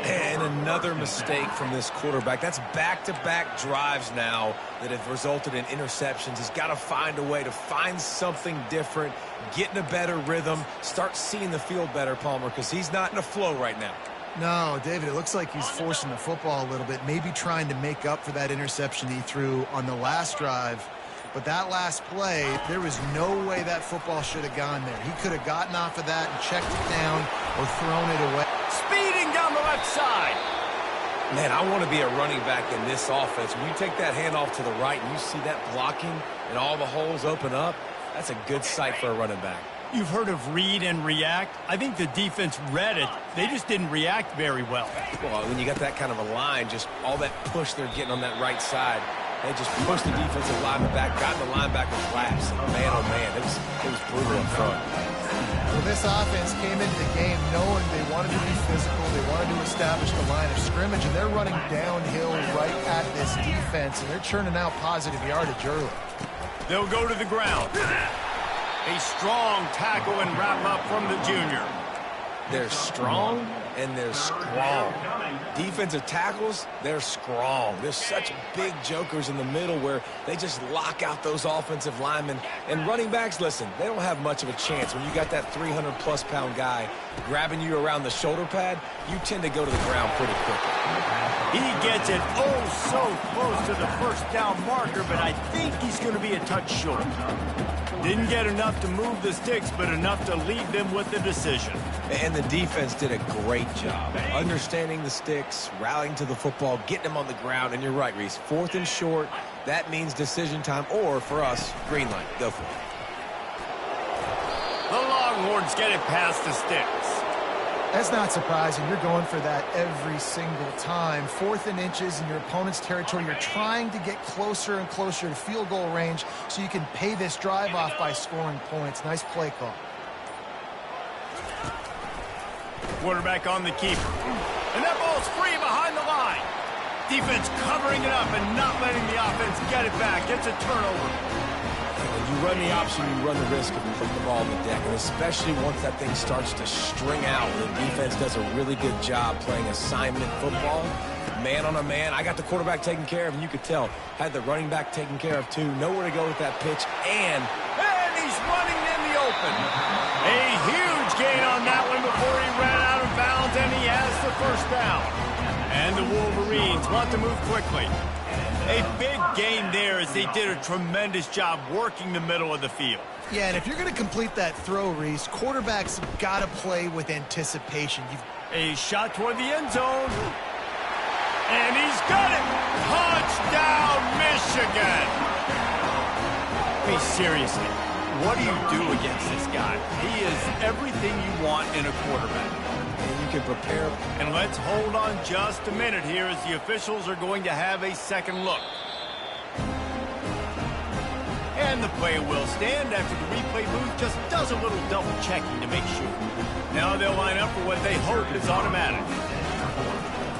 And another mistake from this quarterback. That's back-to-back drives now that have resulted in interceptions. He's got to find a way to find something different, get in a better rhythm, start seeing the field better, Palmer, because he's not in a flow right now. No, David, it looks like he's forcing the football a little bit, maybe trying to make up for that interception he threw on the last drive. But that last play, there was no way that football should have gone there. He could have gotten off of that and checked it down or thrown it away. Speeding down the left side. Man, I want to be a running back in this offense. When you take that handoff to the right and you see that blocking and all the holes open up, that's a good sight for a running back. You've heard of read and react. I think the defense read it. They just didn't react very well. Well, when you got that kind of a line, just all that push they're getting on that right side, they just pushed the defensive lineman back, got the linebacker's laps. Man, oh, man, it was brutal up front. Well, this offense came into the game knowing they wanted to be physical, they wanted to establish the line of scrimmage, and they're running downhill right at this defense, and they're churning out positive yardage early. They'll go to the ground. A strong tackle and wrap up from the junior. They're strong and they're strong. Defensive tackles, they're strong. There's such big jokers in the middle where they just lock out those offensive linemen. And running backs, listen, they don't have much of a chance. When you got that 300-plus pound guy grabbing you around the shoulder pad, you tend to go to the ground pretty quickly. He gets it so close to the first down marker, but I think he's going to be a touch short. Didn't get enough to move the sticks, but enough to leave them with the decision. And the defense did a great job understanding the sticks, rallying to the football, getting them on the ground. And you're right, Reese, 4th and short, that means decision time, or for us, green light. Go for it. The Longhorns get it past the sticks. That's not surprising. You're going for that every single time. 4th and inches in your opponent's territory. You're trying to get closer and closer to field goal range so you can pay this drive off by scoring points. Nice play call. Quarterback on the keeper. And that ball's free behind the line. Defense covering it up and not letting the offense get it back. It's a turnover. When you run the option, you run the risk of putting the ball on the deck, and especially once that thing starts to string out, the defense does a really good job playing assignment football, man on a man. I got the quarterback taken care of, and you could tell, had the running back taken care of too. Nowhere to go with that pitch, and he's running in the open. A huge gain on that one before he ran out of bounds, and he has the first down. And the Wolverines want to move quickly. A big gain there as they did a tremendous job working the middle of the field. Yeah, and if you're going to complete that throw, Reese, quarterbacks have got to play with anticipation. A shot toward the end zone. And he's got it. Touchdown, Michigan. I mean, seriously, what do you do against this guy? He is everything you want in a quarterback. and you can prepare. And let's hold on just a minute here as the officials are going to have a second look. And the play will stand after the replay booth just does a little double checking to make sure. Now they'll line up for what they hope is automatic.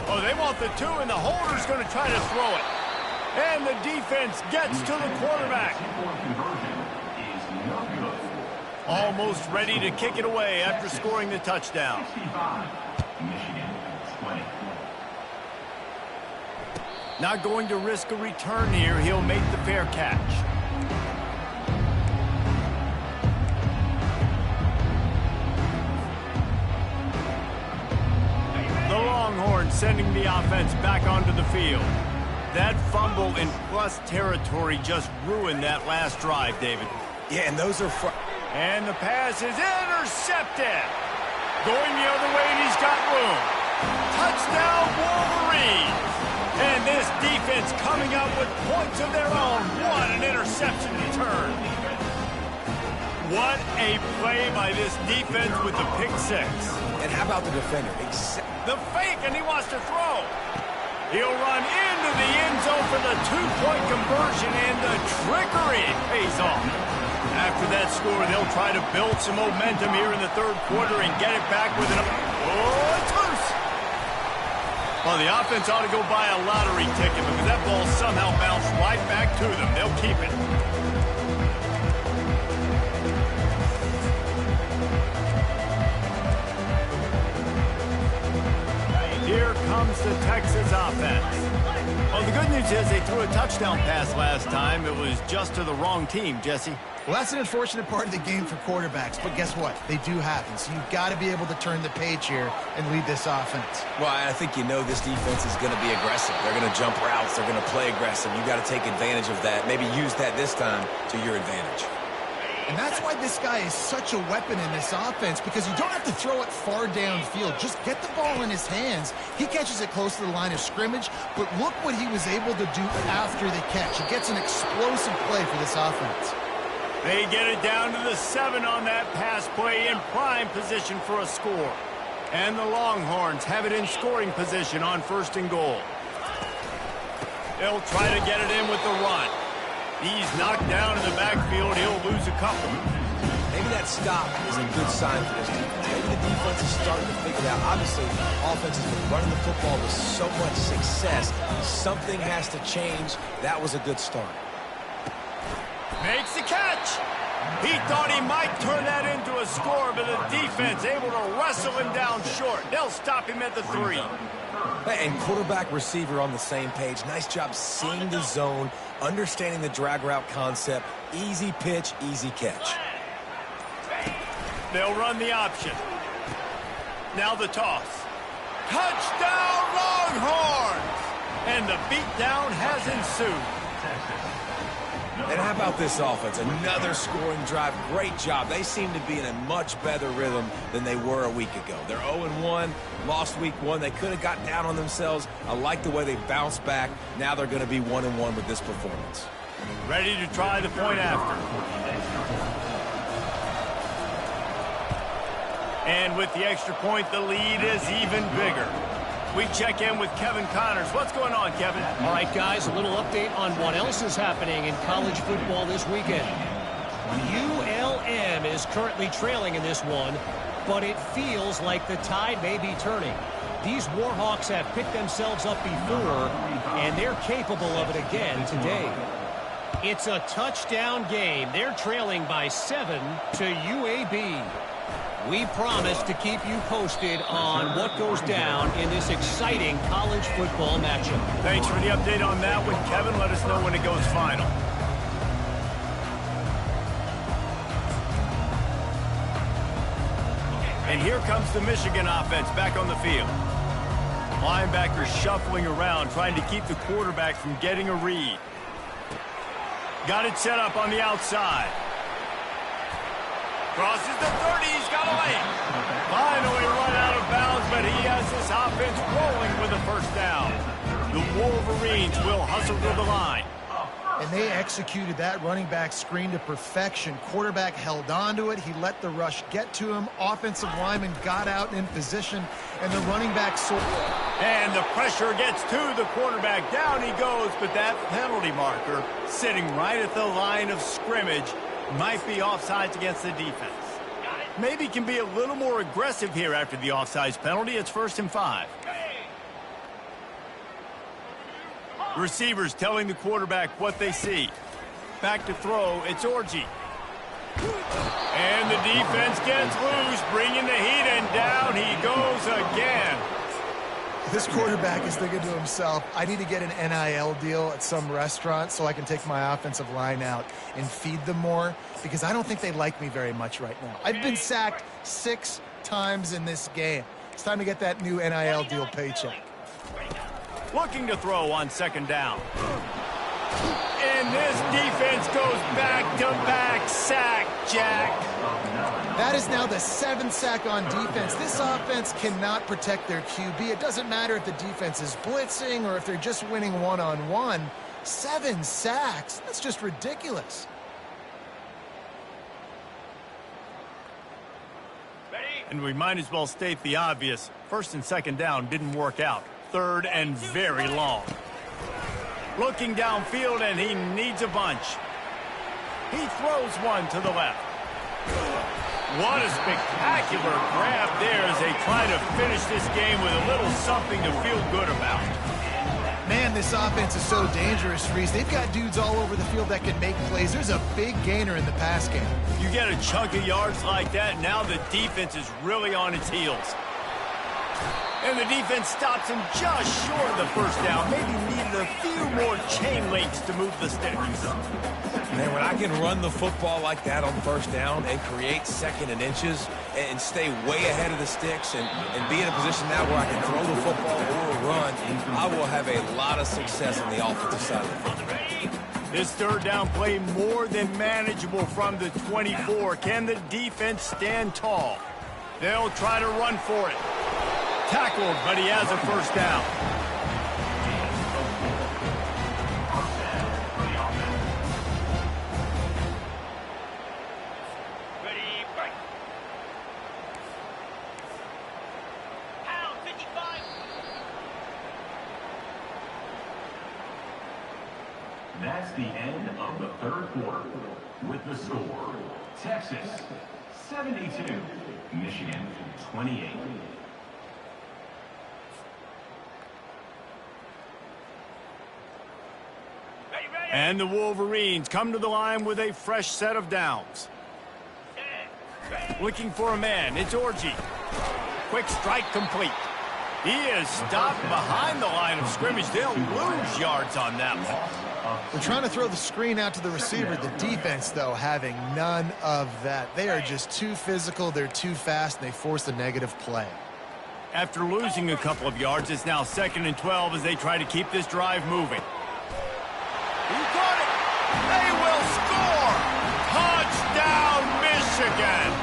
Oh, they want the two, and the holder's going to try to throw it. And the defense gets to the quarterback. Almost ready to kick it away after scoring the touchdown. Not going to risk a return here. He'll make the fair catch. The Longhorns sending the offense back onto the field. That fumble in plus territory just ruined that last drive, David. Yeah, and those are... And the pass is intercepted. Going the other way, and he's got room. Touchdown, Wolverine. And this defense coming up with points of their own. What an interception return. What a play by this defense with the pick six. And how about the defender? The fake, and he wants to throw. He'll run into the end zone for the two-point conversion, and the trickery pays off. After that score, they'll try to build some momentum here in the third quarter and get it back with an... Oh, it's loose. Well, the offense ought to go buy a lottery ticket because that ball somehow bounced right back to them. They'll keep it. Here comes the Texas offense. Well, the good news is they threw a touchdown pass last time. It was just to the wrong team, Jesse. Well, that's an unfortunate part of the game for quarterbacks, but guess what? They do happen, so you've got to be able to turn the page here and lead this offense. Well, I think you know this defense is going to be aggressive. They're going to jump routes. They're going to play aggressive. You've got to take advantage of that. Maybe use that this time to your advantage. And that's why this guy is such a weapon in this offense, because you don't have to throw it far downfield. Just get the ball in his hands. He catches it close to the line of scrimmage, but look what he was able to do after the catch. He gets an explosive play for this offense. They get it down to the 7 on that pass play in prime position for a score. And the Longhorns have it in scoring position on 1st and goal. They'll try to get it in with the run. He's knocked down in the backfield. He'll lose a couple. Maybe that stop is a good sign for this defense. Maybe the defense is starting to figure it out. Obviously, offense has been running the football with so much success. Something has to change. That was a good start. Makes the catch. He thought he might turn that into a score, but the defense able to wrestle him down short. They'll stop him at the 3. And quarterback receiver on the same page. Nice job seeing the zone, understanding the drag route concept. Easy pitch, easy catch. They'll run the option. Now the toss. Touchdown, Longhorns! And the beatdown has ensued. And how about this offense? Another scoring drive. Great job. They seem to be in a much better rhythm than they were a week ago. They're 0-1, lost week 1. They could have got down on themselves. I like the way they bounced back. Now they're going to be 1-1 with this performance. Ready to try the point after. And with the extra point, the lead is even bigger. We check in with Kevin Connors. What's going on, Kevin? All right, guys, a little update on what else is happening in college football this weekend. ULM is currently trailing in this one, but it feels like the tide may be turning. These Warhawks have picked themselves up before, and they're capable of it again today. It's a touchdown game. They're trailing by 7 to UAB. We promise to keep you posted on what goes down in this exciting college football matchup. Thanks for the update on that one, Kevin. Let us know when it goes final. And here comes the Michigan offense back on the field. Linebackers shuffling around, trying to keep the quarterback from getting a read. Got it set up on the outside. Crosses the 30, he's got a lane. Finally run out of bounds, but he has this offense rolling with a first down. The Wolverines will hustle to the line. And they executed that running back screen to perfection. Quarterback held on to it. He let the rush get to him. Offensive lineman got out in position, and the running back soared. And the pressure gets to the quarterback. Down he goes, but that penalty marker sitting right at the line of scrimmage might be offsides against the defense. Maybe can be a little more aggressive here after the offsides penalty. It's 1st and 5. Receivers telling the quarterback what they see. Back to throw, it's Orji. And the defense gets loose, bringing the heat, and down he goes again. This quarterback is thinking to himself, I need to get an NIL deal at some restaurant so I can take my offensive line out and feed them more, because I don't think they like me very much right now. I've been sacked 6 times in this game. It's time to get that new NIL deal paycheck. Looking to throw on second down. And this defense goes back-to-back sack, Jack. That is now the 7th sack on defense. This offense cannot protect their QB. It doesn't matter if the defense is blitzing or if they're just winning one-on-one. 7 sacks, that's just ridiculous. And we might as well state the obvious. First and second down didn't work out. Third and very long. Looking downfield, and he needs a bunch. He throws one to the left. What a spectacular grab there as they try to finish this game with a little something to feel good about. Man, this offense is so dangerous, Reese. They've got dudes all over the field that can make plays. There's a big gainer in the pass game. You get a chunk of yards like that, now the defense is really on its heels. And the defense stops him just short of the first down. Maybe needed a few more chain links to move the sticks. Man, when I can run the football like that on first down and create second and inches and stay way ahead of the sticks and be in a position now where I can throw the football or run, I will have a lot of success on the offensive side of the football. This third down play more than manageable from the 24. Can the defense stand tall? They'll try to run for it. Tackled, but he has a first down. Ready, break. Pound 55. That's the end of the third quarter. With the score, Texas 72, Michigan 28. And the Wolverines come to the line with a fresh set of downs. Looking for a man, it's Orji. Quick strike complete. He is stopped behind the line of scrimmage. They'll lose yards on that one. We're trying to throw the screen out to the receiver. The defense, though, having none of that. They are just too physical, they're too fast, and they force a negative play. After losing a couple of yards, it's now 2nd and 12 as they try to keep this drive moving. He got it! They will score! Touchdown, Michigan!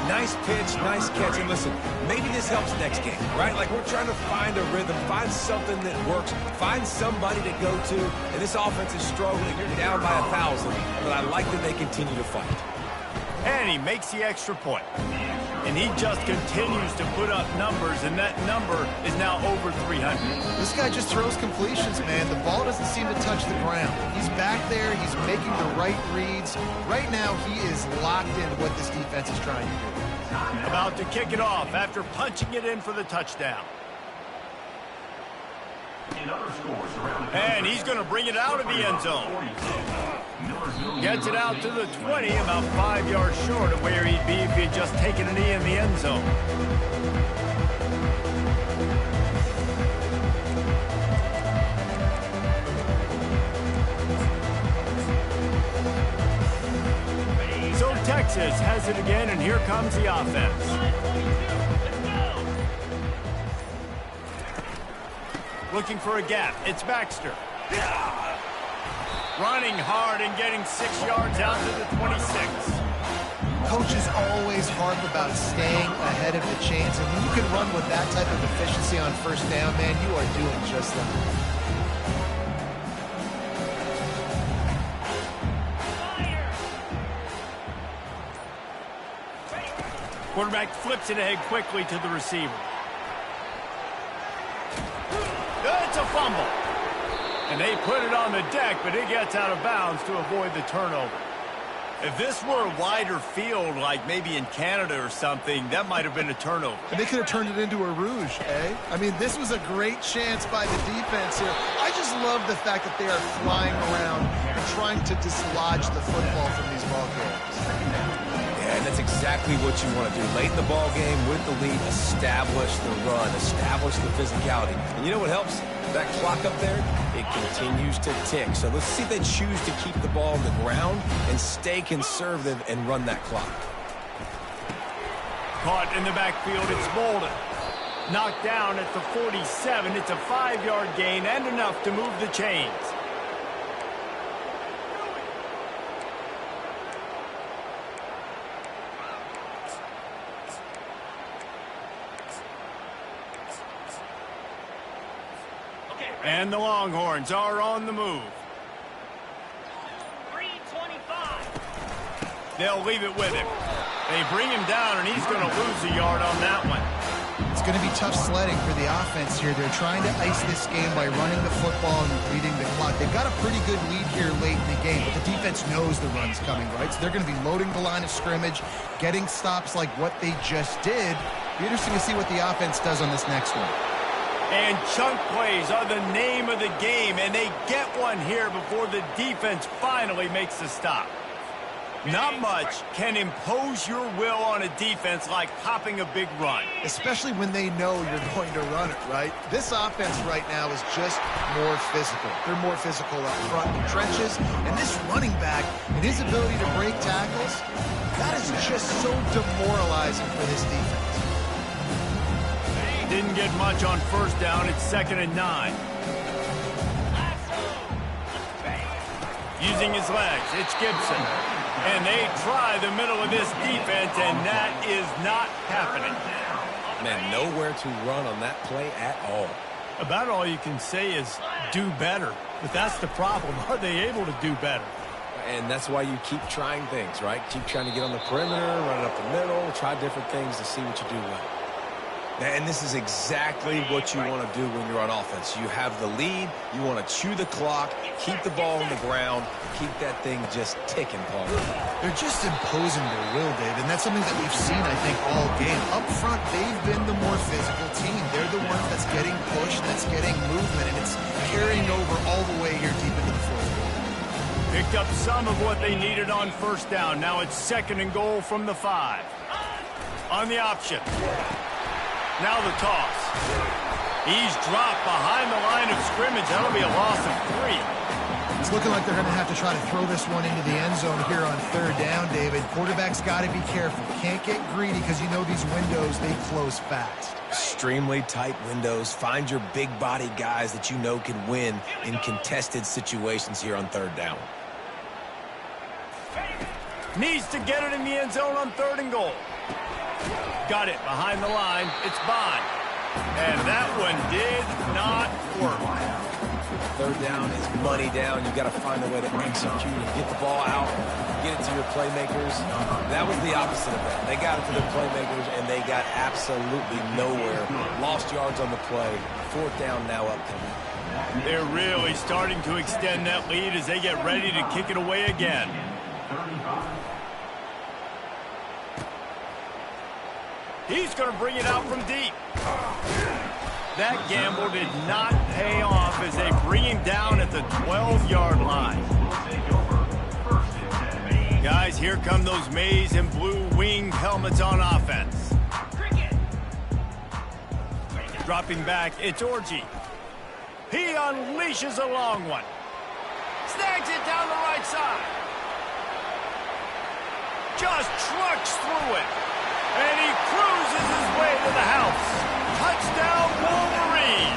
Nice pitch, nice catch, and listen, maybe this helps next game, right? Like, we're trying to find a rhythm, find something that works, find somebody to go to, and this offense is struggling. You're down by 1,000, but I like that they continue to fight. And he makes the extra point. And he just continues to put up numbers, and that number is now over 300. This guy just throws completions, man. The ball doesn't seem to touch the ground. He's back there. He's making the right reads. Right now, he is locked into what this defense is trying to do. About to kick it off after punching it in for the touchdown. And he's going to bring it out of the end zone. Gets it out to the 20, about 5 yards short of where he'd be if he had just taken a knee in the end zone. So Texas has it again, and here comes the offense. Looking for a gap. It's Baxter. Running hard and getting 6 yards out to the 26. Coaches always harp about staying ahead of the chains, and when you can run with that type of efficiency on first down, man, you are doing just that. Quarterback flips it ahead quickly to the receiver. It's a fumble. And they put it on the deck, but it gets out of bounds to avoid the turnover. If this were a wider field, like maybe in Canada or something, that might have been a turnover. And they could have turned it into a rouge, eh? I mean, this was a great chance by the defense here. I just love the fact that they are flying around and trying to dislodge the football from these ball games. Yeah, and that's exactly what you want to do. Late in the ball game with the lead, establish the run, establish the physicality. And you know what helps? That clock up there, it continues to tick. So let's see if they choose to keep the ball on the ground and stay conservative and run that clock. Caught in the backfield, it's Bolden. Knocked down at the 47. It's a 5-yard gain and enough to move the chains. And the Longhorns are on the move. 325. They'll leave it with him. They bring him down, and he's going to lose a yard on that one. It's going to be tough sledding for the offense here. They're trying to ice this game by running the football and leading the clock. They've got a pretty good lead here late in the game, but the defense knows the run's coming, right? So they're going to be loading the line of scrimmage, getting stops like what they just did. Be interesting to see what the offense does on this next one. And chunk plays are the name of the game, and they get one here before the defense finally makes the stop. Not much can impose your will on a defense like popping a big run. Especially when they know you're going to run it, right? This offense right now is just more physical. They're more physical up front in the trenches, and this running back and his ability to break tackles, that is just so demoralizing for this defense. Didn't get much on first down. It's 2nd and 9. Using his legs, it's Gibson. And they try the middle of this defense, and that is not happening. Man, nowhere to run on that play at all. About all you can say is do better. But that's the problem. Are they able to do better? And that's why you keep trying things, right? Keep trying to get on the perimeter, run it up the middle, try different things to see what you do well. And this is exactly what you want to do when you're on offense. You have the lead. You want to chew the clock, keep the ball on the ground, keep that thing just ticking, Paul. They're just imposing their will, Dave, and that's something that we've seen, I think, all game. Up front, they've been the more physical team. They're the ones that's getting pushed, that's getting movement, and it's carrying over all the way here deep into the fourth quarter. Picked up some of what they needed on first down. Now it's 2nd and goal from the 5. On the option. Now the toss. He's dropped behind the line of scrimmage. That'll be a loss of 3. It's looking like they're going to have to try to throw this one into the end zone here on 3rd down, David. Quarterback's got to be careful. Can't get greedy because you know these windows, they close fast. Extremely tight windows. Find your big body guys that you know can win in contested situations here on 3rd down. Needs to get it in the end zone on 3rd and goal. Got it behind the line. It's Bond. And that one did not work. 3rd down is money down. You've got to find a way to execute and get the ball out, get it to your playmakers. That was the opposite of that. They got it to their playmakers, and they got absolutely nowhere. Lost yards on the play. 4th down now upcoming. They're really starting to extend that lead as they get ready to kick it away again. He's going to bring it out from deep. That gamble did not pay off as they bring him down at the 12-yard line. Guys, here come those maize and blue winged helmets on offense. Dropping back, it's Orji. He unleashes a long one. Snags it down the right side. Just trucks through it. And he cruises his way to the house. Touchdown, Wolverine.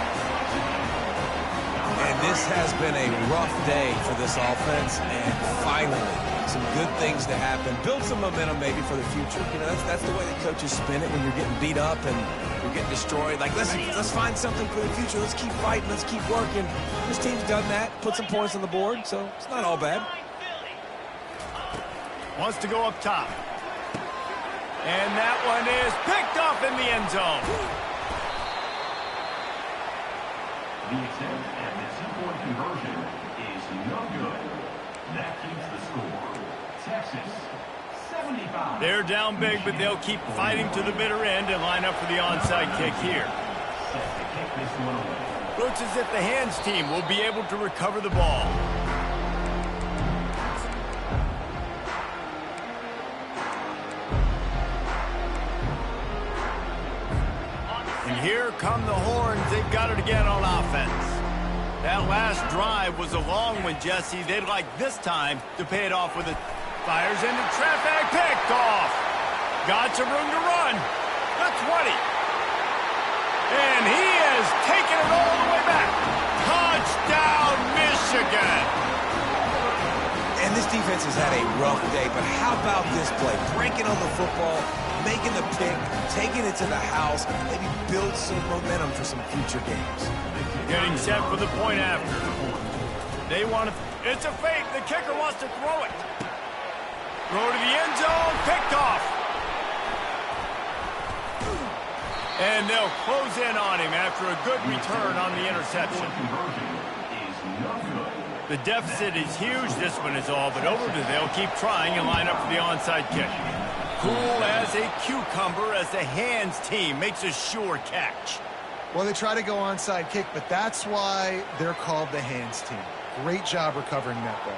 And this has been a rough day for this offense, and finally, some good things to happen. Build some momentum maybe for the future. You know, that's the way that coaches spin it when you're getting beat up and you're getting destroyed. Like, let's find something for the future. Let's keep fighting. Let's keep working. This team's done that. Put some points on the board, so it's not all bad. Wants to go up top. And that one is picked up in the end zone. The attempt at the 2-point conversion is no good. That keeps the score. Texas Texas, 75. They're down big, but they'll keep fighting to the bitter end and line up for the onside kick here. Set to kick this one away. Looks as if the hands team will be able to recover the ball. And here come the horns. They've got it again on offense. That last drive was a long one, Jesse. They'd like this time to pay it off with a fires into traffic, picked off. Got some room to run. The 20. And he has taken it all the way back. Touchdown, Michigan. And this defense has had a rough day, but how about this play? Breaking on the football, making the pick, taking it to the house, maybe build some momentum for some future games. Getting set for the point after. They want to... It's a fake. The kicker wants to throw it. Throw to the end zone. Picked off. And they'll close in on him after a good return on the interception. The deficit is huge. This one is all but over, but they'll keep trying and line up for the onside kick. Cool as a cucumber as the hands team makes a sure catch. Well, they try to go onside kick, but that's why they're called the hands team. Great job recovering that ball.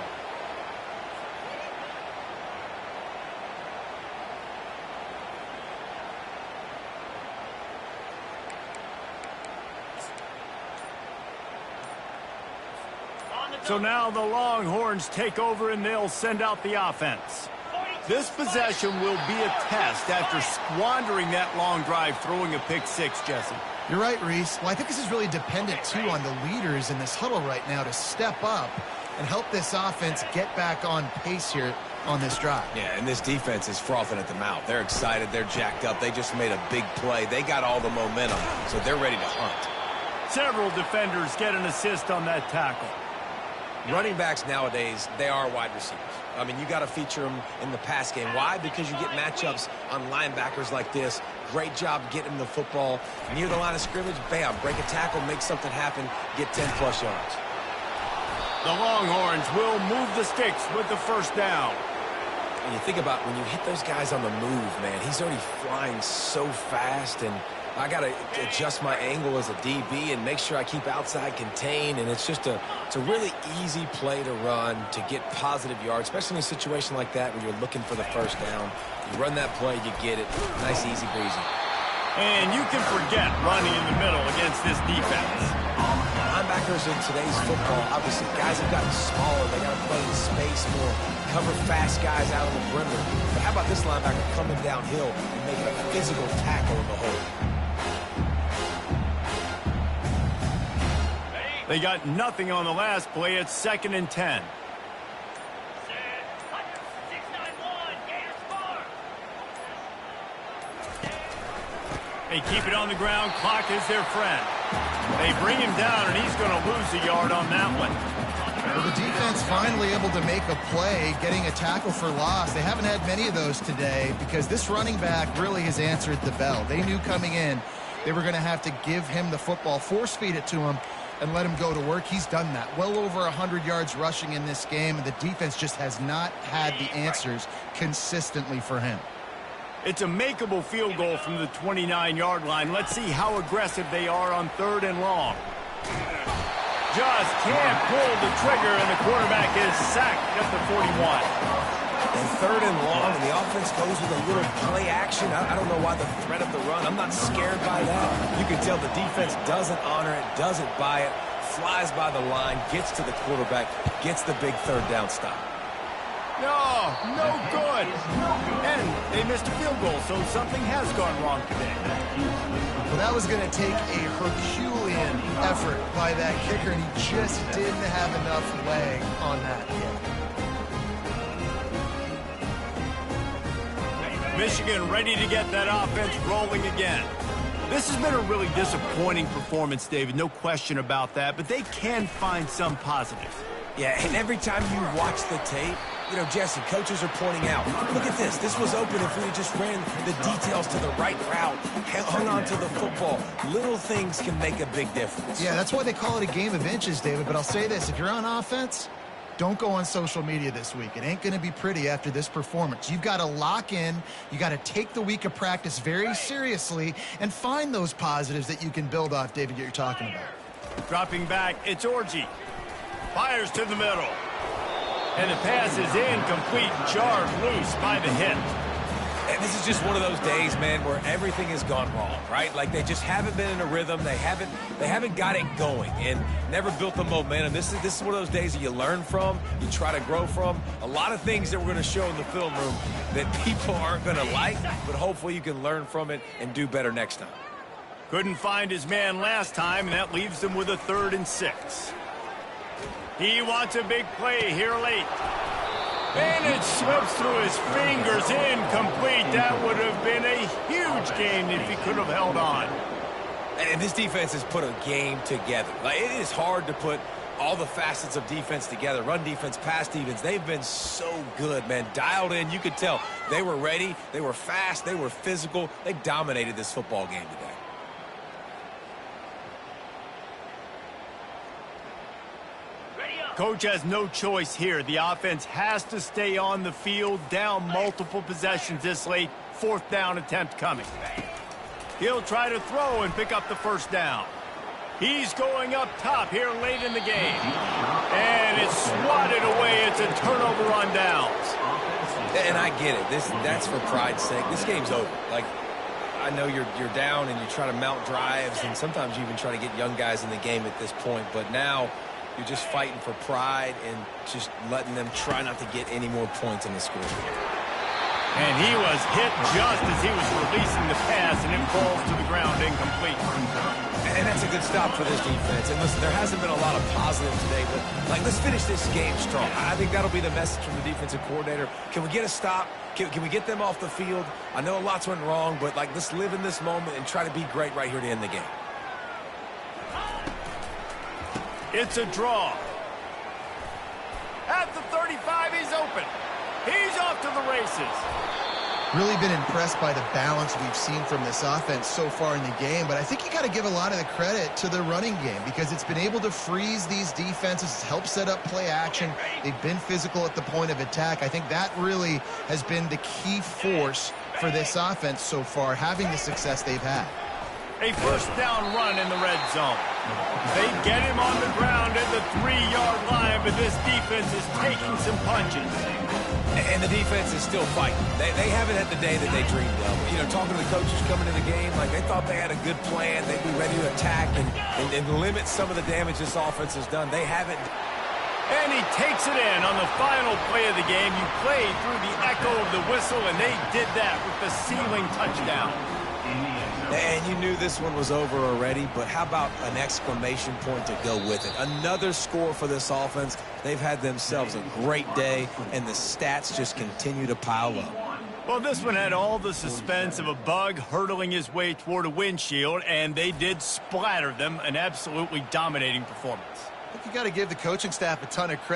So now the Longhorns take over and they'll send out the offense. This possession will be a test after squandering that long drive, throwing a pick six, Jesse. You're right, Reese. Well, I think this is really dependent, too, on the leaders in this huddle right now to step up and help this offense get back on pace here on this drive. Yeah, and this defense is frothing at the mouth. They're excited. They're jacked up. They just made a big play. They got all the momentum, so they're ready to hunt. Several defenders get an assist on that tackle. Running backs nowadays, they are wide receivers. I mean, you got to feature them in the pass game. Why? Because you get matchups on linebackers like this. Great job getting the football near the line of scrimmage. Bam, break a tackle, make something happen, get 10-plus yards. The Longhorns will move the sticks with the first down. And you think about when you hit those guys on the move, man, he's already flying so fast, and I got to adjust my angle as a DB and make sure I keep outside contained, and it's just it's a really easy play to run to get positive yards, especially in a situation like that where you're looking for the first down. You run that play, you get it. Nice, easy breezy. And you can forget running in the middle against this defense. Linebackers in today's football, obviously, guys have gotten smaller. They got to play in space more, cover fast guys out on the perimeter. But how about this linebacker coming downhill and making a physical tackle in the hole? They got nothing on the last play. It's 2nd and 10. They keep it on the ground. Clock is their friend. They bring him down, and he's going to lose a yard on that one. Well, the defense finally able to make a play, getting a tackle for loss. They haven't had many of those today because this running back really has answered the bell. They knew coming in they were going to have to give him the football, force feed it to him, and let him go to work. He's done that. Well over 100 yards rushing in this game, and the defense just has not had the answers consistently for him. It's a makeable field goal from the 29-yard line. Let's see how aggressive they are on 3rd and long. Just can't pull the trigger, and the quarterback is sacked at the 41. And 3rd and long, and the offense goes with a little play action. I don't know why the threat of the run. I'm not scared by that. You can tell the defense doesn't honor it, doesn't buy it, flies by the line, gets to the quarterback, gets the big 3rd down stop. No good. And they missed a field goal, so something has gone wrong today. Well, that was going to take a Herculean effort by that kicker, and he just didn't have enough leg on that hit. Michigan ready to get that offense rolling again. This has been a really disappointing performance, David, no question about that, but they can find some positives. Yeah, and every time you watch the tape, you know, Jesse, coaches are pointing out, look at this. This was open if we had just ran the details to the right route, hung on to the football. Little things can make a big difference. Yeah, that's why they call it a game of inches, David. But I'll say this, if you're on offense, don't go on social media this week. It ain't going to be pretty after this performance. You've got to lock in. You got to take the week of practice very seriously and find those positives that you can build off, David, that you're talking about. Dropping back, it's Orji. Fires to the middle. And the pass is incomplete, jarred loose by the hit. And this is just one of those days, man, where everything has gone wrong, right? Like they just haven't been in a rhythm. They haven't got it going and never built the momentum. This is one of those days that you learn from, you try to grow from. A lot of things that we're going to show in the film room that people aren't going to like, but hopefully you can learn from it and do better next time. Couldn't find his man last time, and that leaves him with a 3rd and 6. He wants a big play here late. And it slips through his fingers, incomplete. That would have been a huge gain if he could have held on. And this defense has put a game together. Like, it is hard to put all the facets of defense together. Run defense, pass defense. They've been so good, man. Dialed in. You could tell they were ready. They were fast. They were physical. They dominated this football game today. Coach has no choice here. The offense has to stay on the field, down multiple possessions this late. 4th down attempt coming. He'll try to throw and pick up the 1st down. He's going up top here late in the game. And it's swatted away. It's a turnover on downs. And I get it. That's for pride's sake. This game's over. Like, I know you're down and you try to mount drives, and sometimes you even try to get young guys in the game at this point. But now you're just fighting for pride and just letting them try not to get any more points in the score. And he was hit just as he was releasing the pass, and it falls to the ground incomplete. And that's a good stop for this defense. And listen, there hasn't been a lot of positive today, but like, let's finish this game strong. I think that'll be the message from the defensive coordinator. Can we get a stop? Can we get them off the field? I know lots went wrong, but like, let's live in this moment and try to be great right here to end the game. It's a draw. At the 35, he's open. He's off to the races. Really been impressed by the balance we've seen from this offense so far in the game, but I think you got to give a lot of the credit to the running game because it's been able to freeze these defenses, help set up play action. They've been physical at the point of attack. I think that really has been the key force for this offense so far, having the success they've had. A 1st down run in the red zone. They get him on the ground at the 3-yard line, but this defense is taking some punches. And the defense is still fighting. They haven't had the day that they dreamed of. You know, talking to the coaches coming to the game, like they thought they had a good plan. They'd be ready to attack and limit some of the damage this offense has done. They haven't. And he takes it in on the final play of the game. You played through the echo of the whistle, and they did that with the ceiling touchdown. And you knew this one was over already, but how about an exclamation point to go with it? Another score for this offense. They've had themselves a great day, and the stats just continue to pile up. Well, this one had all the suspense of a bug hurtling his way toward a windshield, and they did splatter them. An absolutely dominating performance. I think you got to give the coaching staff a ton of credit.